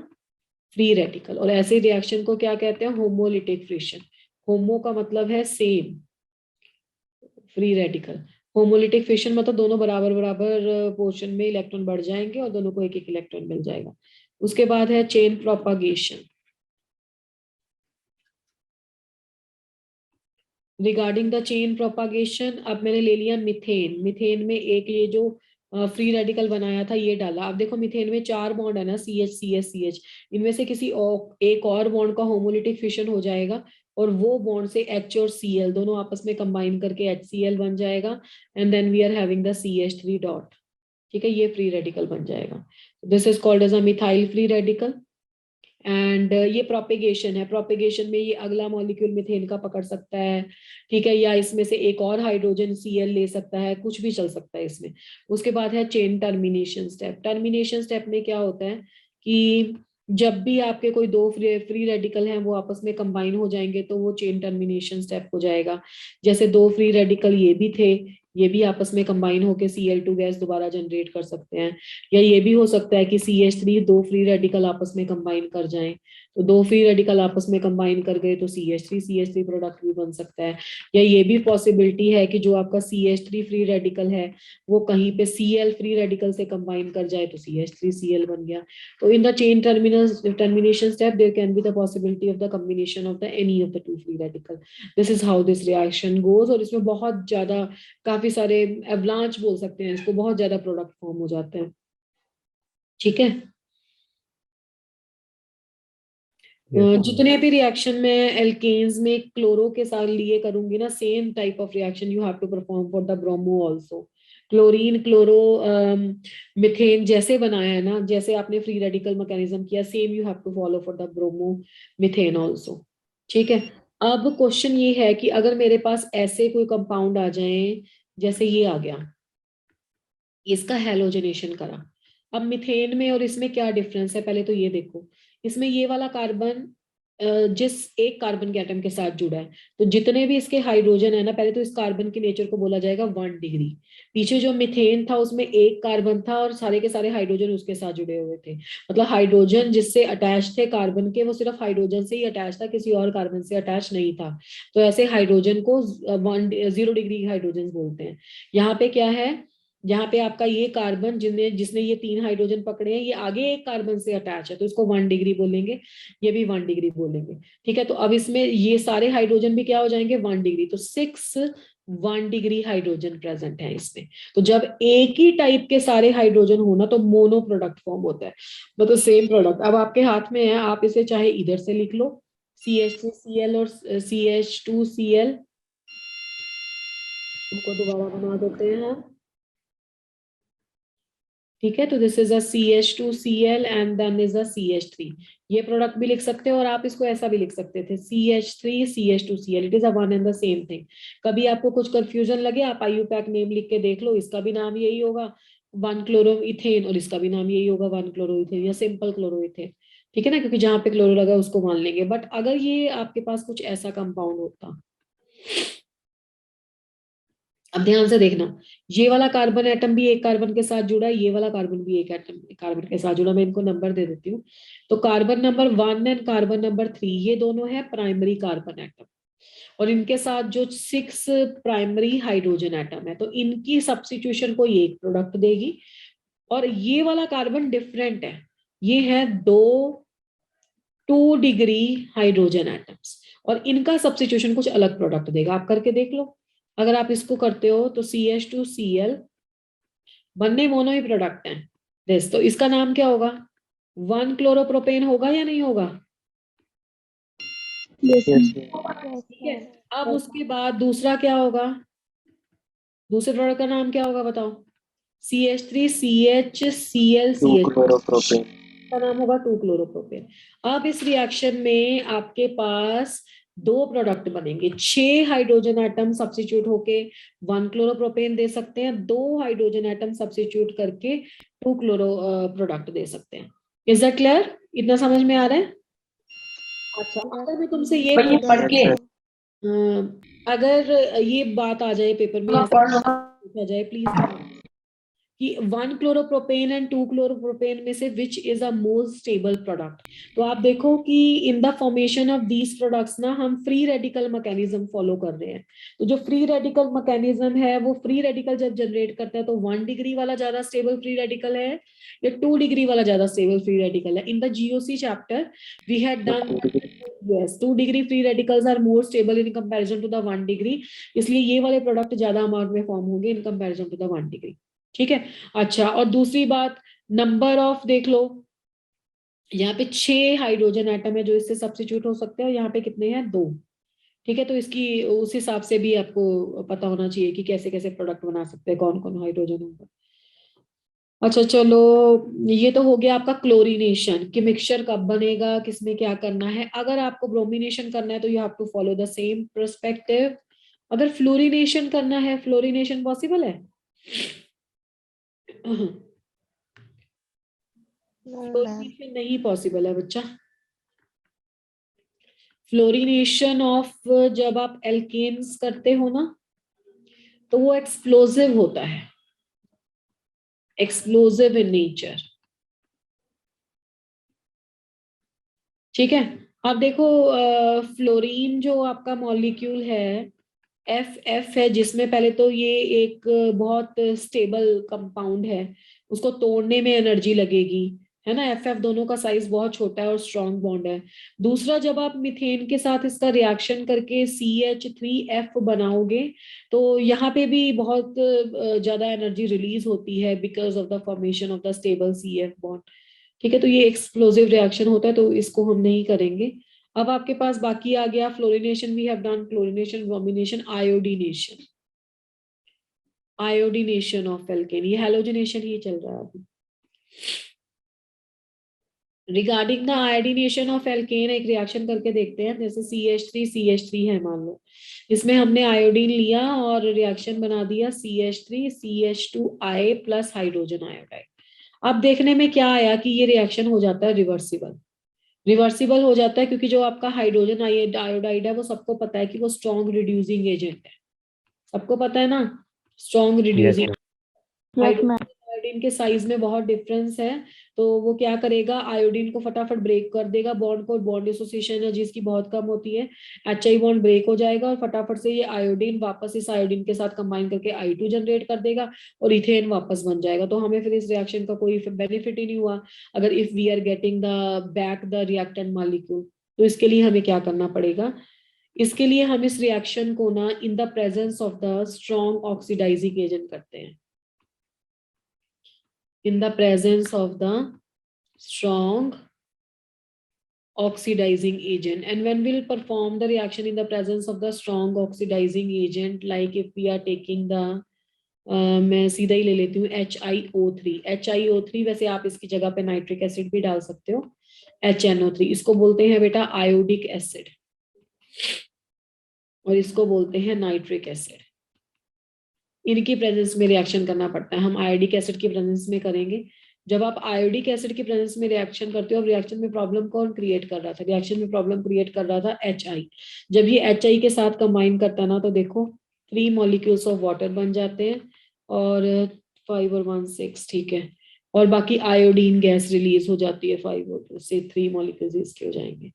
free radical. और ऐसे रिएक्शन को क्या कहते हैं? Homolytic friction. होमो का मतलब है same, free radical. Homolytic fission मतलब दोनों बराबर बराबर पोर्शन में इलेक्ट्रॉन बढ़ जाएंगे और दोनों को एक एक इलेक्ट्रॉन मिल जाएगा। उसके बाद है chain propagation. Regarding the chain propagation, अब मैंने ले लिया मिथेन। मिथेन में एक ये जो फ्री रेडिकल बनाया था ये डाला। अब देखो मिथेन में 4 बॉन्ड है ना, C H C H C H. इनमें से किसी एक और बॉन्ड का होमोलिटिक फिशन हो जाएगा और वो बॉन्ड से H और Cl दोनों आपस में कंबाइन करके HCl बन जाएगा। And then we are having the CH3 dot. ठीक है, ये फ्री रेडिकल बन जाएगा। This is called as a methyl free radical. And ये प्रोपेगेशन है। प्रोपेगेशन में ये अगला मॉलिक्यूल मिथेन का पकड़ सकता है, ठीक है, या इसमें से एक और हाइड्रोजन Cl ले सकता है, कुछ भी चल सकता है इसमें। उसके बाद है chain termination step. Termination step में क्या होता है कि जब भी आपके कोई 2 फ्री रेडिकल हैं वो आपस में कंबाइन हो जाएंगे तो वो चेन टर्मिनेशन स्टेप हो जाएगा। जैसे 2 फ्री रेडिकल ये भी थे, ये भी आपस में कंबाइन होकर Cl2 गैस दोबारा जनरेट कर सकते हैं। या ये भी हो सकता है कि CH3 2 फ्री रेडिकल आपस में कंबाइन कर जाएं, तो 2 फ्री रेडिकल आपस में कंबाइन कर गए तो CH3 प्रोडक्ट भी बन सकता है। या ये भी पॉसिबिलिटी है कि जो आपका CH3 फ्री रेडिकल है वो कहीं पे Cl फ्री रेडिकल से कंबाइन कर जाए तो CH3Cl बन गया। तो in the chain termination step there can be the possibility of the combination of the any of the 2 free radical. This is how this reaction goes. और इसमें बहुत ज्यादा, काफी सारे एवलांच बोल सकते हैं इसको, बहुत ज्यादा प्रोडक्ट फॉर्म हो जाते हैं। ठीक है, Yes, ma'am. जितने भी रिएक्शन में एल्केन्स में क्लोरो के साथ लिए करूंगी ना, same type of reaction you have to perform for the bromo also. Chlorine chloro methane जैसे बनाया है ना, जैसे आपने फ्री रेडिकल मैकेनिज्म किया, same you have to follow for the bromo methane also. ठीक है, अब क्वेश्चन ये है कि अगर मेरे पास ऐसे कोई कंपाउंड आ जाए, जैसे ये आ गया, इसका हेलोजनेशन करा। अब मिथेन में और इसमें क्या डिफरेंस है, पहले तो ये देखो। इसमें ये वाला कार्बन जिस एक कार्बन के एटम के साथ जुड़ा है, तो जितने भी इसके हाइड्रोजन है ना, पहले तो इस कार्बन के नेचर को बोला जाएगा 1 डिग्री। पीछे जो मिथेन था उसमें एक कार्बन था और सारे के सारे हाइड्रोजन उसके साथ जुड़े हुए थे। मतलब हाइड्रोजन जिससे अटैच थे कार्बन के, वो सिर्फ हाइड्रोजन से ही अटैच था, किसी और कार्बन से अटैच नहीं था। तो ऐसे हाइड्रोजन को 0 डिग्री हाइड्रोजन बोलते हैं। यहाँ पे क्या है, जहाँ पे आपका ये कार्बन जिसने ये 3 हाइड्रोजन पकड़े हैं, ये आगे एक कार्बन से अटैच है, तो इसको 1 डिग्री बोलेंगे, ये भी 1 डिग्री बोलेंगे। ठीक है, तो अब इसमें ये सारे हाइड्रोजन भी क्या हो जाएंगे? 1 डिग्री। तो 6 1 डिग्री हाइड्रोजन प्रेजेंट है इसमें। तो जब एक ही टाइप के सारे हाइड्रोजन होना तो मोनो प्रोडक्ट फॉर्म होता है, मतलब सेम प्रोडक्ट। अब आपके हाथ में है, आप इसे चाहे इधर से लिख लो, CH3Cl और CH2Cl, इनको दोबारा बना देते हैं। ठीक है, तो this is a CH2Cl and then is a CH3। ये प्रोडक्ट भी लिख सकते हो और आप इसको ऐसा भी लिख सकते थे CH3CH2Cl, it is a one and the same thing. कभी आपको कुछ कंफ्यूजन लगे आप IUPAC नेम लिख के देख लो, इसका भी नाम यही होगा 1-क्लोरोइथेन और इसका भी नाम यही होगा 1-क्लोरोइथेन या सिंपल क्लोरोइथेन। ठीक है ना, क्योंकि जहां पे क्लोरो लगा उसको मान लेंगे। बट अगर ये आपके पास कुछ ऐसा कंपाउंड होता, अब ध्यान से देखना, ये वाला कार्बन एटम भी एक कार्बन के साथ जुड़ा है, ये वाला कार्बन भी एक एटम कार्बन के साथ जुड़ा, मैं इनको नंबर दे देती हूँ। तो carbon number 1 and carbon number 3 ये दोनों है प्राइमरी कार्बन एटम, और इनके साथ जो 6 प्राइमरी हाइड्रोजन एटम है, तो इनकी सब्स्टिट्यूशन को ये एक प्रोडक्ट देगी। और ये वाला कार्बन डिफरेंट है, ये है 2 डिग्री हाइड्रोजन एटम्स, और इनका सब्स्टिट्यूशन कुछ अलग प्रोडक्ट देगा। आप करके देख लो, अगर आप इसको करते हो तो CH2Cl बनने मोनो ही प्रोडक्ट है दिस, तो इसका नाम क्या होगा? 1-क्लोरोप्रोपेन होगा या नहीं होगा? Yes, Yes, ma'am. yes. ठीक है, अब उसके बाद दूसरा क्या होगा? दूसरे प्रोडक्ट का नाम क्या होगा बताओ? CH3CHCl 2-chloropropane. का नाम होगा 2-क्लोरोप्रोपेन। अब इस रिएक्शन में आपके पास 2 प्रोडक्ट बनेंगे, 6 हाइड्रोजन एटम सब्स्टिट्यूट होके 1-क्लोरोप्रोपेन दे सकते हैं, 2 हाइड्रोजन एटम सब्स्टिट्यूट करके 2-क्लोरो प्रोडक्ट दे सकते हैं। Is that clear? इतना समझ में आ रहा है? अच्छा, अगर मैं तुमसे ये पढ़ के अगर ये बात आ जाए पेपर में, ऐसा पूछा जाए प्लीज कि 1-क्लोरोप्रोपेन एंड 2-क्लोरोप्रोपेन में से which is a most stable product, तो आप देखो कि in the formation of these products ना हम फ्री रेडिकल मैकेनिज्म फॉलो कर रहे हैं। तो जो फ्री रेडिकल मैकेनिज्म है, वो फ्री रेडिकल जब जनरेट करता है तो 1 डिग्री वाला ज्यादा स्टेबल फ्री रेडिकल है या 2 डिग्री वाला ज्यादा स्टेबल फ्री रेडिकल है? In the GOC chapter we had done, yes 2 degree free radicals are more stable in comparison to the 1 degree, इसलिए ये वाले प्रोडक्ट ज्यादा अमाउंट में फॉर्म होंगे in comparison to the 1 degree. ठीक है, अच्छा, और दूसरी बात, नंबर ऑफ देख लो, यहाँ पे 6 हाइड्रोजन एटम है जो इससे सब्स्टिट्यूट हो सकते हैं, और यहाँ पे कितने हैं? 2। ठीक है, तो इसकी उस हिसाब से भी आपको पता होना चाहिए कि कैसे कैसे प्रोडक्ट बना सकते हैं, कौन कौन हाइड्रोजन होगा। अच्छा चलो, ये तो हो गया आपका क्लोरीनेशन कि मिक्सचर कब बनेगा, किसमें क्या करना है। अगर आपको ब्रोमिनेशन करना है तो you have to follow the same perspective. अगर फ्लोरिनेशन करना है, फ्लोरिनेशन पॉसिबल है? No, ma'am. फ्लोरिनेशन नहीं पॉसिबल है बच्चा। फ्लोरिनेशन ऑफ, जब आप एल्केन्स करते हो ना, तो वो एक्सप्लोसिव होता है, एक्सप्लोसिव इन नेचर। ठीक है, अब देखो फ्लोरीन जो आपका मॉलिक्यूल है FF है, जिसमें पहले तो ये एक बहुत स्टेबल कंपाउंड है, उसको तोड़ने में एनर्जी लगेगी, है ना। FF दोनों का साइज बहुत छोटा है और स्ट्रॉन्ग बॉन्ड है। दूसरा, जब आप मीथेन के साथ इसका रिएक्शन करके CH3F बनाओगे तो यहाँ पे भी बहुत ज्यादा एनर्जी रिलीज होती है because of the formation of the stable CF bond. ठीक है, तो ये एक्सप्लोसिव रिएक्शन होता है, तो इसको हम नहीं करेंगे। अब आपके पास बाकी आ गया fluorination, we have done chlorination, bromination, iodination, iodination of alkane, ये हैलोजिनेशन ही चल रहा है अभी। Regarding the iodination of alkane एक रिएक्शन करके देखते हैं, जैसे CH3 है मान लो, इसमें हमने आयोडीन लिया और रिएक्शन बना दिया CH3CH2I प्लस हाइड्रोजन आयोडाइड। अब देखने में क्या आया कि ये रिएक्शन हो जाता है रिवर्सिबल। रिवर्सिबल हो जाता है क्योंकि जो आपका हाइड्रोजन आयोडाइड है वो सबको पता है कि वो स्ट्रॉन्ग रिड्यूसिंग एजेंट है, सबको पता है ना, strong yes, reducing. ma'am. Yes, ma'am. Iodine के साइज में बहुत डिफरेंस है, तो वो क्या करेगा, आयोडीन को फटाफट ब्रेक कर देगा, बॉन्ड को, बॉन्ड एसोसिएशन एनर्जी इसकी बहुत कम होती है, HI बॉन्ड ब्रेक हो जाएगा और फटाफट से ये आयोडीन वापस इस आयोडीन के साथ कंबाइन करके I2 जनरेट कर देगा और इथेन वापस बन जाएगा। तो हमें फिर इस रिएक्शन का कोई बेनिफिट ही नहीं हुआ अगर if we are getting the back the reactant molecule. तो इसके लिए हमें क्या करना पड़ेगा, इसके लिए हम इस रिएक्शन को ना in the presence of the strong oxidising agent करते हैं, in the presence of the strong oxidizing agent. And when we'll perform the reaction in the presence of the strong oxidizing agent, like if we are taking the मैं सीधा ही ले लेती हूँ HiO3। HiO3 वैसे आप इसकी जगह पे नाइट्रिक एसिड भी डाल सकते हो, HNO3। इसको बोलते हैं बेटा आयोडिक एसिड और इसको बोलते हैं नाइट्रिक एसिड। इनकी प्रेजेंस में रिएक्शन करना पड़ता है। हम आयोडिक एसिड की प्रेजेंस में करेंगे। जब आप आयोडिक एसिड की प्रेजेंस में रिएक्शन करते हो, अब रिएक्शन में प्रॉब्लम कौन क्रिएट कर रहा था? रिएक्शन में प्रॉब्लम क्रिएट कर रहा था HI। जब ये HI के साथ कंबाइन करता है ना, तो देखो 3 मॉलिक्यूल्स ऑफ वाटर बन जाते हैं और 5 और 1 6, ठीक है। और बाकी आयोडीन गैस रिलीज हो जाती है, 5 और से 3 मॉलिक्यूल्स इसके हो जाएंगे,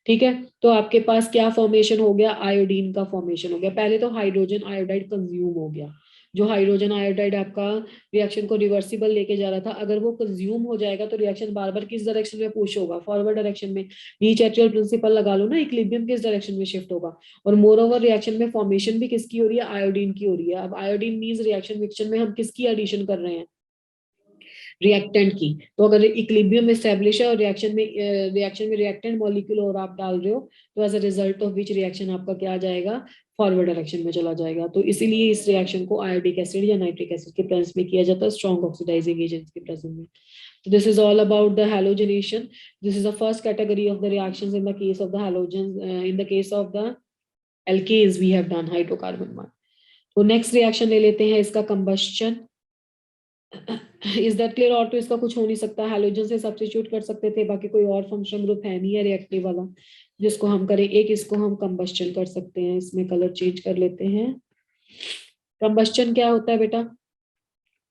ठीक है। तो आपके पास क्या फॉर्मेशन हो गया? आयोडीन का फॉर्मेशन हो गया। पहले तो हाइड्रोजन आयोडाइड कंज्यूम हो गया। जो हाइड्रोजन आयोडाइड आपका रिएक्शन को रिवर्सिबल लेके जा रहा था, अगर वो कंज्यूम हो जाएगा तो रिएक्शन बार बार किस डायरेक्शन में पुश होगा? फॉरवर्ड डायरेक्शन में। रीचैचुअल प्रिंसिपल लगा लो ना, इक्विलिब्रियम किस डायरेक्शन में शिफ्ट होगा? और मोर ओवर रिएक्शन में फॉर्मेशन भी किसकी हो रही है? आयोडीन की हो रही है। अब आयोडीन मींस रिएक्शन मिक्सचर में हम किसकी एडिशन कर रहे हैं? रिएक्टेंट की। तो अगर इक्विलिब्रियम एस्टेब्लिश है और रिएक्शन में रिएक्टेंट मॉलिक्यूल और आप डाल रहे हो, तो as a result of which reaction आपका क्या आ जाएगा? फॉरवर्ड डायरेक्शन में चला जाएगा। तो इसीलिए इस रिएक्शन को आयोडिक एसिड या नाइट्रिक एसिड के प्रेजेंस में किया जाता है, स्ट्रॉन्ग ऑक्सीडाइजिंग एजेंट्स के प्रेजेंस में। So this is all about the halogenation. This is the first category of the reactions in the case of the halogens. In the case of the alkanes, we have done hydrocarbon one. तो next reaction ले लेते हैं इसका combustion. Is that clear? और तो इसका कुछ हो नहीं सकता, हैलोजन से सब्स्टिट्यूट कर सकते थे, बाकी कोई और फंक्शनल ग्रुप है नहीं है रिएक्टिव वाला जिसको हम करें। एक इसको हम कंबस्शन कर सकते हैं, इसमें कलर चेंज कर लेते हैं। कंबस्शन क्या होता है बेटा?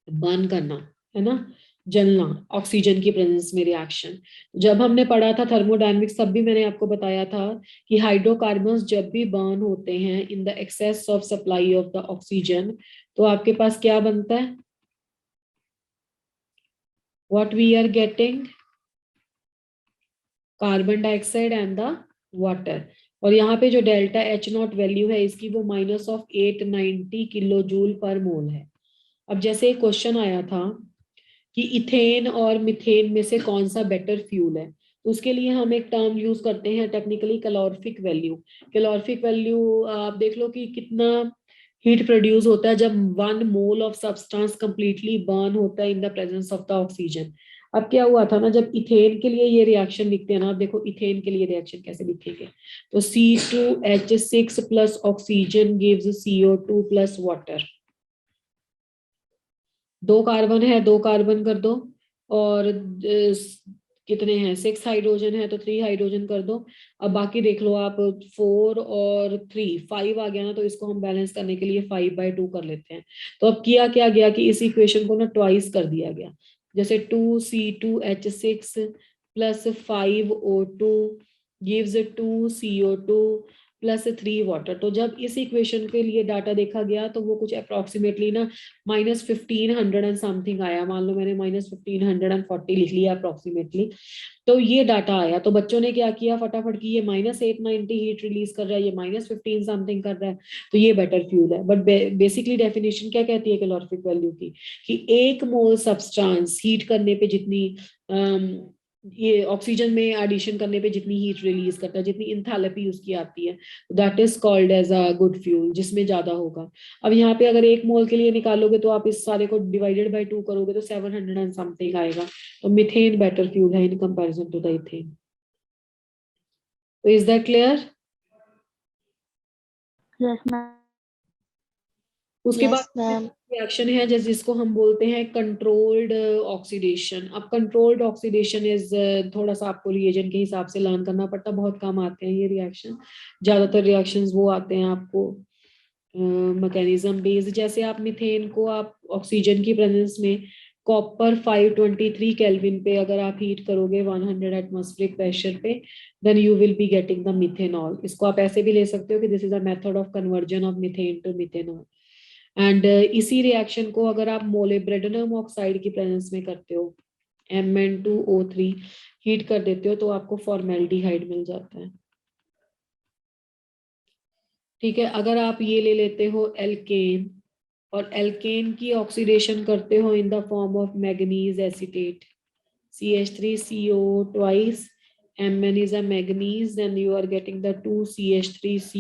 बर्न करना, है ना, जलना, ऑक्सीजन की प्रेजेंस में रिएक्शन। जब हमने पढ़ा था थर्मोडायनेमिक्स, तब भी मैंने आपको बताया था कि हाइड्रोकार्बन्स जब भी बर्न होते हैं in the excess of supply of the oxygen, तो आपके पास क्या बनता है? What we are getting? Carbon dioxide and the water. और यहाँ पे जो डेल्टा H0 वैल्यू है इसकी, वो -890 किलो जूल पर मोल है। अब जैसे एक क्वेश्चन आया था कि इथेन और मिथेन में से कौन सा बेटर फ्यूल है, तो उसके लिए हम एक टर्म यूज करते हैं technically, calorific value. Calorific value आप देख लो कि कितना हीट प्रोड्यूस होता है जब 1 mole of substance completely burn होता है in the presence of the oxygen. अब क्या हुआ था ना, जब इथेन के लिए ये रिएक्शन लिखते हैं ना, आप देखो इथेन के लिए रिएक्शन कैसे लिखेंगे, तो C2H6 plus oxygen gives CO2 plus water. 2 carbon है, 2 कार्बन कर दो, और कितने हैं? 6 हाइड्रोजन है तो 3 हाइड्रोजन कर दो। अब बाकी देख लो आप, 4 और 3, 5 आ गया ना, तो इसको हम बैलेंस करने के लिए 5/2 कर लेते हैं। तो अब किया क्या गया कि इस इक्वेशन को ना ट्वाइस कर दिया गया। जैसे 2C2H6 plus 5O2 gives 2CO2 plus 3 water. तो जब इस इक्वेशन के लिए डाटा देखा गया तो वो कुछ अप्रोक्सीमेटली ना -1500 एंड समथिंग आया। मान लो मैंने -1540 लिख लिया अप्रोक्सीमेटली, तो ये डाटा आया। तो बच्चों ने क्या किया फटाफट की, ये -890 हीट रिलीज कर रहा है, ये -15 समथिंग कर रहा है, तो ये बेटर फ्यूल है। बट बेसिकली डेफिनेशन क्या कहती है कैलोरीफिक वैल्यू की, कि 1 मोल सब्सटेंस हीट करने पे जितनी ये ऑक्सीजन में एडिशन करने पे जितनी हीट रिलीज करता है, जितनी इंथैल्पी उसकी आती है, that is called as a good fuel, जिसमें ज्यादा होगा। अब यहाँ पे अगर 1 मोल के लिए निकालोगे तो आप इस सारे को डिवाइडेड बाय 2 करोगे तो 700 एंड समथिंग आएगा। तो मिथेन बेटर फ्यूल है in comparison to the ethane. तो is that clear? Yes, ma'am. उसके Yes, बाद ma'am. रिएक्शन है जिसको हम बोलते हैं कंट्रोल्ड ऑक्सीडेशन। अब कंट्रोल्ड ऑक्सीडेशन इज थोड़ा सा आपको रिएजेंट के हिसाब से लर्न करना पड़ता है, बहुत कम आते हैं ये रिएक्शन। ज्यादातर रिएक्शंस वो आते हैं आपको मैकेनिज्म बेस्ड। जैसे आप मिथेन को आप ऑक्सीजन की प्रेजेंस में कॉपर 523 केल्विन पे अगर आप हीट करोगे 100 एटमॉस्फेरिक प्रेशर पे, then you will be getting the methanol. इसको आप ऐसे भी ले सकते हो कि this is a method of conversion of methane to methanol. And इसी रिएक्शन को अगर आप मोलिब्डेनम ऑक्साइड की प्रेजेंस में करते हो, Mn2O3 हीट कर देते हो, तो आपको फॉर्मेल्डिहाइड मिल जाता है। ठीक है, अगर आप ये ले लेते हो एल्केन, और एल्केन की ऑक्सीडेशन करते हो in the form of manganese acetate, CH3CO twice, Mn is a manganese, then you are getting the 2CH3COOH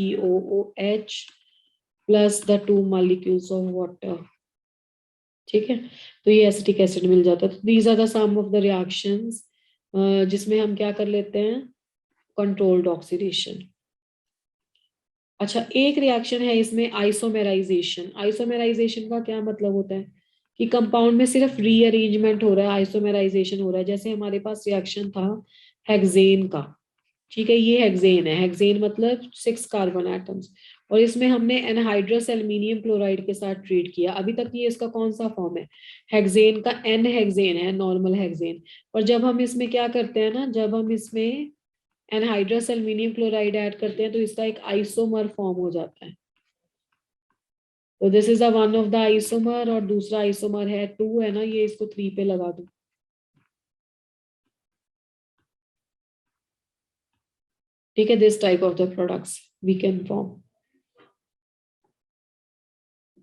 plus the 2 molecules of water. ठीक है, तो ये एसिटिक एसिड मिल जाता है। तो these are the some of the reactions जिसमें हम क्या कर लेते हैं, कंट्रोल्ड ऑक्सीडेशन। अच्छा, एक रिएक्शन है इसमें आइसोमेराइजेशन। आइसोमेराइजेशन का क्या मतलब होता है कि कंपाउंड में सिर्फ रीअरेंजमेंट हो रहा है, आइसोमेराइजेशन हो रहा है। जैसे हमारे पास रिएक्शन था हेक्सेन का, ठीक है, ये हेक्सेन है, हेक्सेन मतलब 6 कार्बन एटम्स, और इसमें हमने एनहाइड्रस एल्यूमिनियम क्लोराइड के साथ ट्रीट किया। अभी तक ये इसका कौन सा फॉर्म है, हेक्सेन का एन हेक्सेन है, नॉर्मल हेक्सेन। और जब हम इसमें क्या करते हैं ना, जब हम इसमें एनहाइड्रस एल्यूमिनियम क्लोराइड ऐड करते हैं तो इसका एक आइसोमर फॉर्म हो जाता है। तो this is a one of the isomer, और दूसरा आइसोमर है 2 है ना, ये इसको 3 पे लगा दो। ठीक है, this type of the products we can form.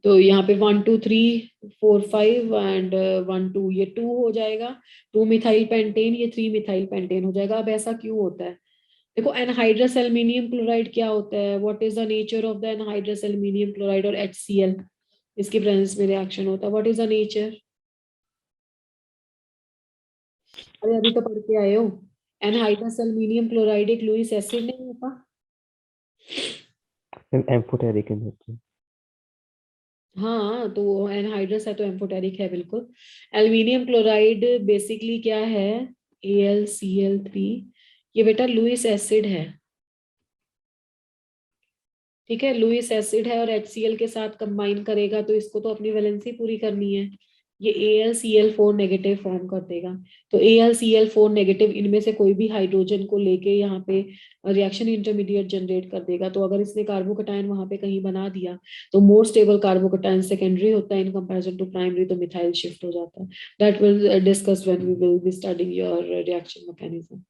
तो यहाँ पे 1 2 3 4 5 एंड 1 2, ये 2 हो जाएगा, 2 मिथाइल पेंटेन, ये 3 मिथाइल पेंटेन हो जाएगा। अब ऐसा क्यों होता है, देखो एनहाइड्रस एल्यूमिनियम क्लोराइड क्या होता है, what is the nature of the anhydrous aluminium chloride और HCl, इसकी प्रेजेंस में रिएक्शन होता है। व्हाट इज द नेचर, अरे अभी तो पढ़ के आए हो, एनहाइड्रस एल्यूमिनियम क्लोराइड एक लुईस एसिड नहीं होता। Amphoteric energy. हाँ, तो एनहाइड्रस है तो एम्फोटेरिक है बिल्कुल। एल्यूमिनियम क्लोराइड बेसिकली क्या है, AlCl3, ये बेटा लुईस एसिड है। ठीक है, लुईस एसिड है और HCl के साथ कंबाइन करेगा तो इसको तो अपनी वैलेंसी पूरी करनी है, ये AlCl4 नेगेटिव फॉर्म कर देगा। तो AlCl4 नेगेटिव इनमें से कोई भी हाइड्रोजन को लेके यहाँ पे रिएक्शन इंटरमीडिएट जनरेट कर देगा। तो अगर इसने कार्बोकटायन वहां पे कहीं बना दिया तो मोर स्टेबल कार्बोकटायन सेकेंडरी होता है इन कंपैरिजन टू प्राइमरी, तो मिथाइल शिफ्ट हो जाता है। That will discuss when we will be studying your reaction mechanism.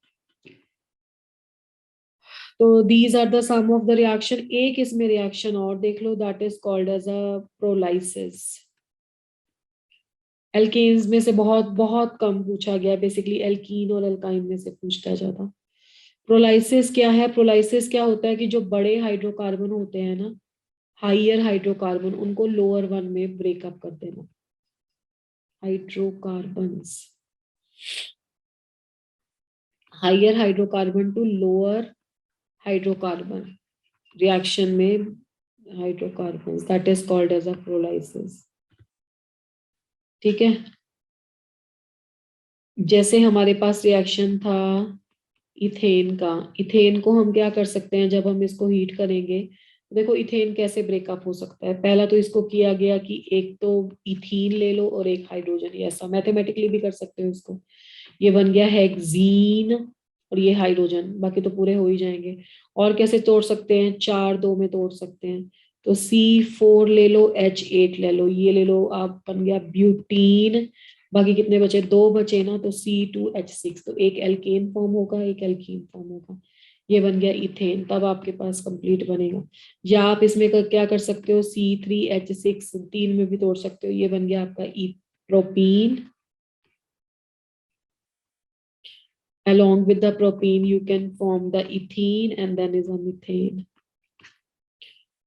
तो these are the some of the reaction. एक इसमें रिएक्शन और देख लो, that is called as a pyrolysis. Alkanes में से बहुत बहुत कम पूछा गया, बेसिकली एल्कीन और एल्काइन में से पूछता है ज्यादा। प्रोलाइसिस क्या है, प्रोलाइसिस क्या होता है कि जो बड़े हाइड्रोकार्बन होते हैं ना, हाइयर हाइड्रोकार्बन, उनको लोअर वन में ब्रेकअप कर देना। Hydrocarbons, higher hydrocarbon to lower hydrocarbon reaction में hydrocarbon, that is called as a pyrolysis. ठीक है, जैसे हमारे पास रिएक्शन था इथेन का, इथेन को हम क्या कर सकते हैं, जब हम इसको हीट करेंगे, देखो इथेन कैसे ब्रेकअप हो सकता है। पहला तो इसको किया गया कि एक तो इथीन ले लो और एक हाइड्रोजन, ये ऐसा मैथमेटिकली भी कर सकते हो इसको, ये बन गया हेक्सीन और ये हाइड्रोजन, बाकी तो पूरे हो ही जाएंगे। और कैसे तोड़ सकते हैं, 4 2 में तोड़ सकते हैं, तो C4 ले लो, H8 ले लो, ये ले लो, आप बन गया ब्यूटीन। बाकी कितने बचे, 2 बचे ना, तो C2H6, तो एक एल्केन फॉर्म होगा, एक एल्कीन फॉर्म होगा, ये बन गया इथेन। तब आपके पास कंप्लीट बनेगा। या आप इसमें क्या कर सकते हो, C3H6 3 में भी तोड़ सकते हो, ये बन गया आपका propene. Along with the propene you can form the ethene and then is a methane.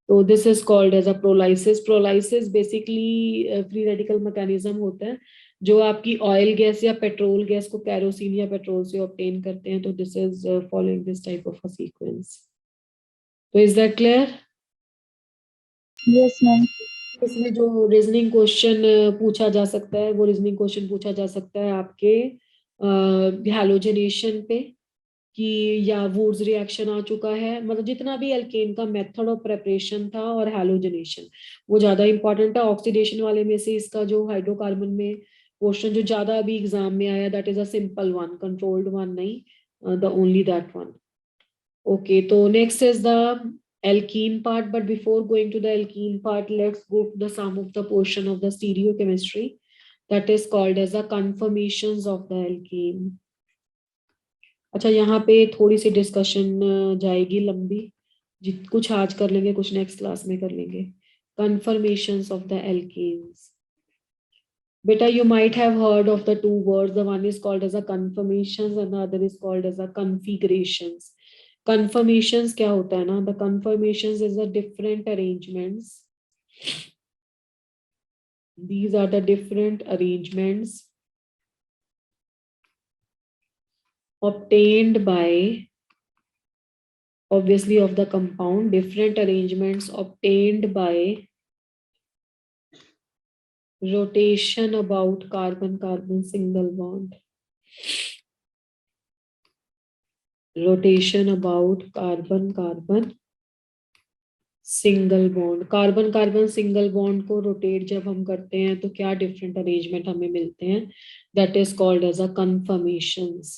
So this is called as a prolysis. Prolysis basically free radical mechanism होता है, जो आपकी ऑयल गैस या पेट्रोल गैस को kerosene या petrol से obtain करते हैं। तो this is following this type of a sequence. तो is that clear? Yes, ma'am. इसमें जो रीजनिंग क्वेश्चन पूछा जा सकता है, वो रीजनिंग क्वेश्चन पूछा जा सकता है आपके हैलोजनेशन पे, कि या वुड्स रिएक्शन आ चुका है, मतलब जितना भी एल्केन का मेथड ऑफ प्रेपरेशन था और हैलोजनेशन, वो ज्यादा इंपॉर्टेंट है। ऑक्सीडेशन वाले में से इसका जो हाइड्रोकार्बन में क्वेश्चन जो ज्यादा अभी एग्जाम में आया, that is a simple one, controlled one नहीं, the only that one. Okay, तो next is the alkene part, but before going to the alkene part, let's go to the sum of the portion of the stereochemistry, that is called as the conformations of the alkene. अच्छा, यहाँ पे थोड़ी सी discussion जाएगी लंबी, कुछ आज कर लेंगे, कुछ नेक्स्ट क्लास में कर लेंगे। Conformations of the alkenes. Beta, you might have heard of the 2 words. The one is called as a conformations and the other is called as a configurations. Conformations क्या होता है ना? The conformations is a different arrangements These are the different arrangements obtained by, obviously of the compound, different arrangements obtained by rotation about carbon-carbon single bond. Rotation about carbon-carbon single bond, carbon carbon single bond को rotate जब हम करते हैं तो क्या different arrangement हमें मिलते हैं, that is called as a conformations.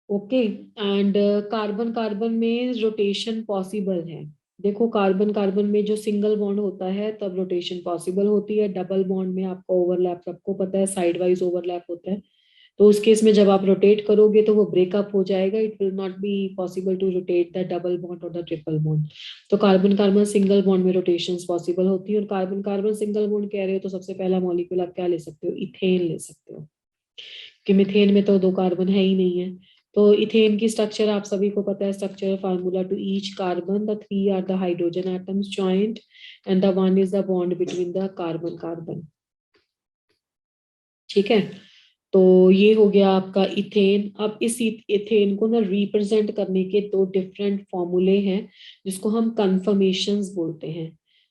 Okay, and carbon carbon में रोटेशन पॉसिबल है. देखो कार्बन कार्बन में जो सिंगल बॉन्ड होता है तब रोटेशन पॉसिबल होती है. डबल बॉन्ड में आपको ओवरलैप, सबको पता है साइड वाइज ओवरलैप होता है, तो उस केस में जब आप रोटेट करोगे तो वो ब्रेकअप हो जाएगा. It will not be possible to rotate the double bond और द ट्रिपल बॉन्ड. तो कार्बन कार्बन सिंगल बॉन्ड में रोटेशन पॉसिबल होती है. और कार्बन कार्बन सिंगल बॉन्ड कह रहे हो तो सबसे पहला मॉलिक्यूल आप क्या ले सकते हो, इथेन ले सकते हो, कि मिथेन में तो 2 कार्बन है ही नहीं है. तो इथेन की स्ट्रक्चर आप सभी को पता है, structure formula to each carbon the 3 are the hydrogen atoms joint and the 1 is the bond between the carbon carbon. ठीक है, तो ये हो गया आपका इथेन. अब इस इथेन को ना रिप्रेजेंट करने के 2 डिफरेंट फॉर्मूले हैं जिसको हम कन्फर्मेशंस बोलते हैं.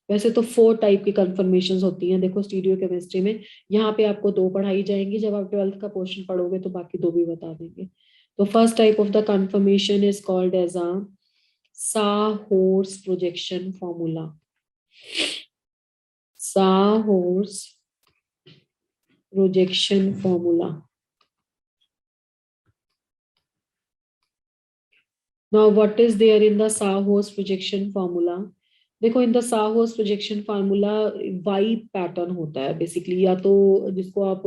वैसे तो 4 टाइप की कन्फर्मेशंस होती हैं, देखो स्टीरियो केमिस्ट्री में. यहाँ पे आपको 2 पढ़ाई जाएंगी, जब आप 12th का पोर्शन पढ़ोगे तो बाकी 2 भी बता देंगे. तो first type of the conformation is called as a sawhorse projection formula. Sawhorse projection formula. Now what is there in the Saho's projection formula? देखो in the Saho's projection formula y pattern होता है basically, या तो जिसको आप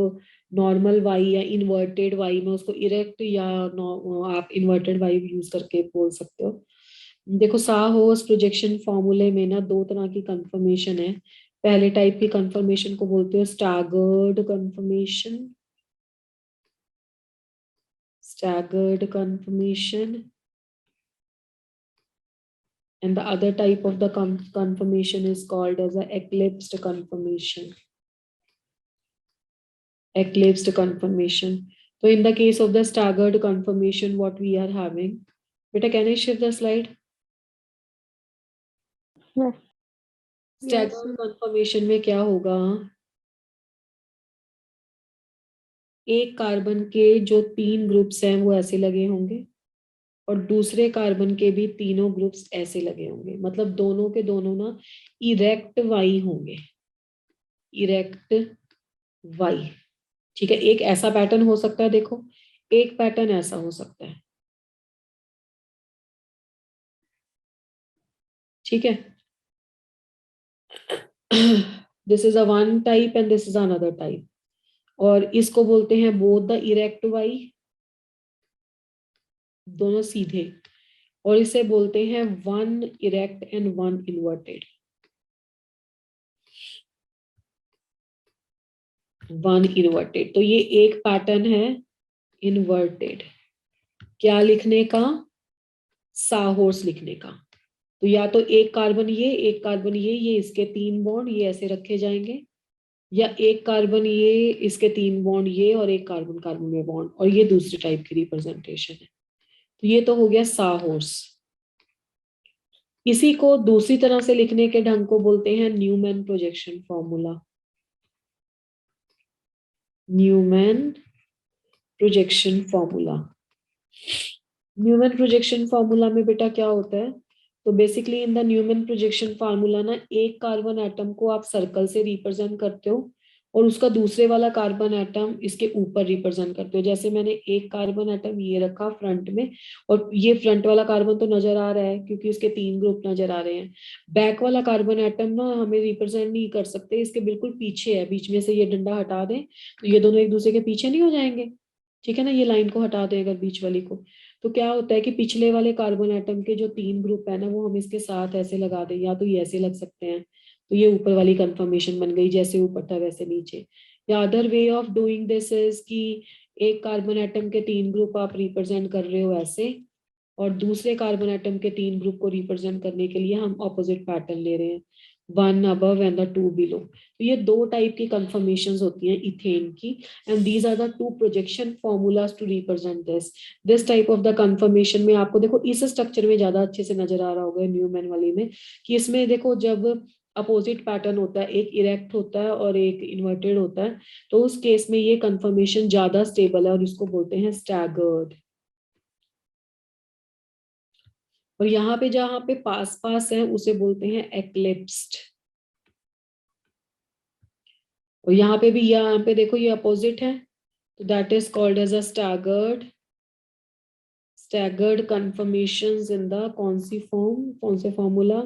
normal y या inverted y में उसको इरेक्ट या आप इन्वर्टेड y यूज करके बोल सकते हो. देखो साहोस प्रोजेक्शन फॉर्मूले में ना 2 तरह की कंफर्मेशन है. पहले टाइप की कंफर्मेशन को बोलते हो staggered confirmation, staggered confirmation, and the other type of the confirmation is called as a eclipsed confirmation. Eclipsed confirmation. So in the case of the staggered confirmation, what we are having, beta can I shift the slide? Yes. Staggered confirmation में क्या होगा, एक carbon के जो 3 groups हैं वो ऐसे लगे होंगे और दूसरे कार्बन के भी तीनों ग्रुप्स ऐसे लगे होंगे. मतलब दोनों के दोनों ना इरेक्ट वाई होंगे, इरेक्ट वाई. ठीक है, एक ऐसा पैटर्न हो सकता है, देखो एक पैटर्न ऐसा हो सकता है. ठीक है, this is a one type and this is another type. और इसको बोलते हैं बोथ द इरेक्ट वाई, दोनों सीधे, और इसे बोलते हैं one erect and one inverted. One inverted, तो ये एक पैटर्न है इन्वर्टेड. क्या लिखने का, साहोर्स लिखने का. तो या तो एक कार्बन ये, एक कार्बन ये इसके 3 बॉन्ड ये ऐसे रखे जाएंगे, या एक कार्बन ये इसके 3 बॉन्ड ये और एक कार्बन कार्बन में बॉन्ड, और ये दूसरी टाइप की रिप्रेजेंटेशन है. तो ये तो हो गया साहोर्स. इसी को दूसरी तरह से लिखने के ढंग को बोलते हैं Newman projection formula. Newman projection formula. Newman projection formula में बेटा क्या होता है, तो basically in the Newman projection formula ना एक कार्बन एटम को आप सर्कल से रिप्रेजेंट करते हो और उसका दूसरे वाला कार्बन एटम इसके ऊपर रिप्रेजेंट करते हो. जैसे मैंने एक कार्बन एटम ये रखा फ्रंट में, और ये फ्रंट वाला कार्बन तो नजर आ रहा है क्योंकि उसके 3 ग्रुप नजर आ रहे हैं. बैक वाला कार्बन एटम ना हमें रिप्रेजेंट नहीं कर सकते, इसके बिल्कुल पीछे है. बीच में से ये डंडा हटा दें तो ये दोनों एक दूसरे के पीछे नहीं हो जाएंगे. ठीक है ना, ये लाइन को हटा दें अगर बीच वाली को, तो क्या होता है कि पिछले वाले कार्बन एटम के जो 3 ग्रुप है ना वो हम इसके साथ ऐसे लगा दें, या तो ये ऐसे लग सकते हैं. तो ये ऊपर वाली कंफर्मेशन बन गई, जैसे ऊपर था वैसे नीचे. या other way of doing this is कि एक कार्बन एटम के 3 ग्रुप आप रिप्रेजेंट कर रहे हो ऐसे, और दूसरे कार्बन एटम के 3 ग्रुप को रिप्रेजेंट करने के लिए हम ऑपोजिट पैटर्न ले रहे हैं. 1 above and the 2 below. तो ये दो टाइप की कंफर्मेशंस होती हैं इथेन की, and these are the two projection formulas to represent this type of the conformation में आपको देखो इस स्ट्रक्चर में ज्यादा अच्छे से नजर आ रहा होगा न्यूमैन वाली में, कि इसमें देखो जब अपोजिट पैटर्न होता है, एक इरेक्ट होता है और एक इन्वर्टेड होता है, तो उस केस में ये कंफर्मेशन ज्यादा स्टेबल है और इसको बोलते हैं स्टैगर्ड। और यहाँ पे जहाँ पे पास पास है उसे बोलते हैं एक्लिप्स्ड। और यहाँ पे भी यहाँ पे देखो ये अपोजिट है, तो that is called as a staggered conformations in the कौन सी फॉर्म, कौन से formula,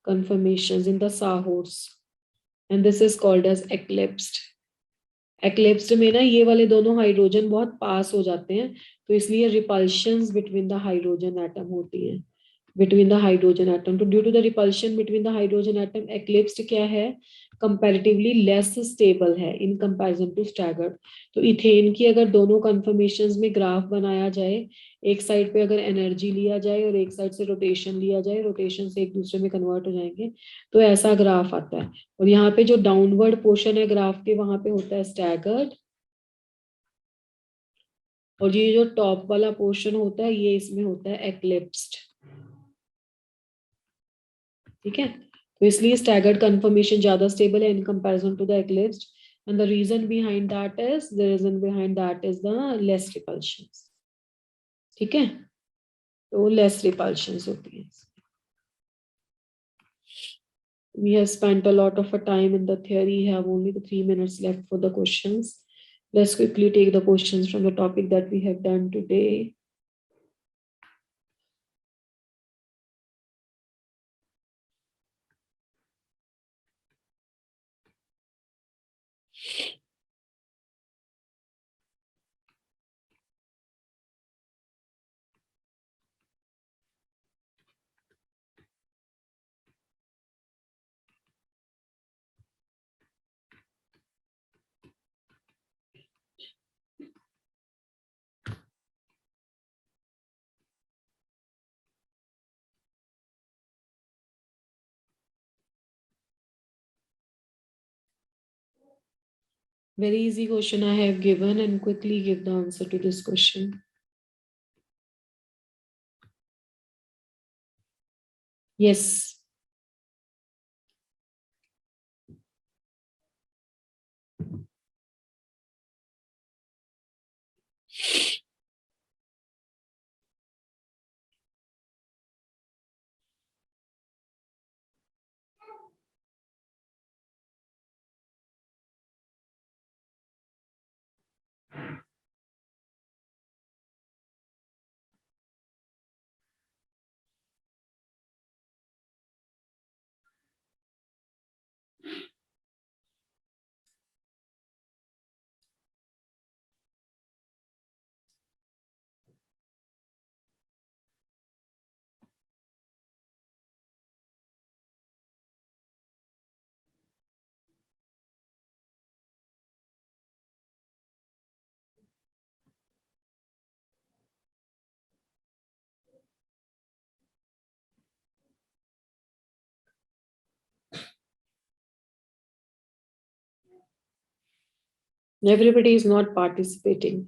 conformations in the Sahor's, and this is called as eclipsed। eclipsed में ना ये वाले दोनों हाइड्रोजन बहुत पास हो जाते हैं, तो इसलिए repulsions between the hydrogen atom होती हैं, between the hydrogen atom। तो due to the repulsion between the hydrogen atom, eclipsed क्या है, comparatively less stable है in comparison to staggered। तो इथेन की अगर दोनों कंफर्मेशंस में ग्राफ बनाया जाए, एक साइड पे अगर एनर्जी लिया जाए और एक साइड से रोटेशन लिया जाए, रोटेशन से एक दूसरे में कन्वर्ट हो जाएंगे, तो ऐसा ग्राफ आता है। और यहाँ पे जो डाउनवर्ड पोर्शन है ग्राफ के, वहां पे होता है स्टैगर्ड, और ये जो टॉप वाला पोर्शन होता है ये इसमें होता है एक्लिप्स्ड। ठीक है, तो इसलिए स्टैगर्ड कंफर्मेशन ज्यादा स्टेबल है in comparison to the eclipsed, and the reason behind that is the less repulsions. ठीक है, तो लेस रिपल्शंस होती है। We have spent a lot of time in the theory, have only the 3 minutes left for the questions. Let's quickly take the questions from the topic that we have done today. Very easy question I have given, and quickly give the answer to this question. Yes. Everybody is not participating.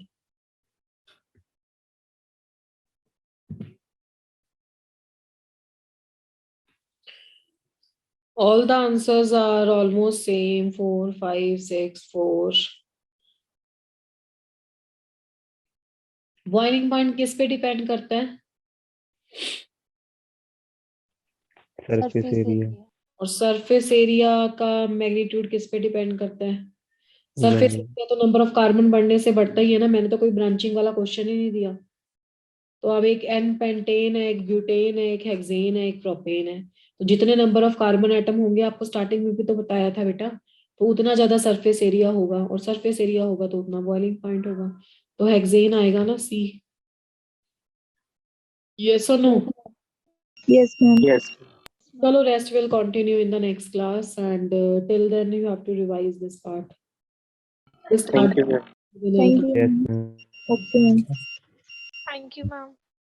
All the answers are almost same, 4, 5, 6, 4. Boiling point किस पे depend करता है? Surface area. और surface area का magnitude किस पे depend करता है? Surface One. एरिया तो नंबर ऑफ कार्बन बढ़ने से बढ़ता ही है ना, मैंने तो कोई ब्रांचिंग वाला क्वेश्चन ही नहीं दिया। तो अब एक एन पेंटेन है, एक ब्यूटेन है, एक हेक्सेन है, एक प्रोपेन है, तो जितने नंबर ऑफ कार्बन एटम होंगे, आपको स्टार्टिंग में भी तो बताया था बेटा, तो उतना ज्यादा सरफेस एरिया होगा, और सरफेस एरिया होगा तो उतना बॉइलिंग पॉइंट होगा। तो हेक्सेन आएगा ना, सी। यस और नो? Yes, ma'am. Yes. चलो, rest will continue in the next class, and till then you have to revise this part. Thank you, ma'am. Thank you. Yes, ma'am. ma'am. Okay, ma'am. Thank you, ma'am.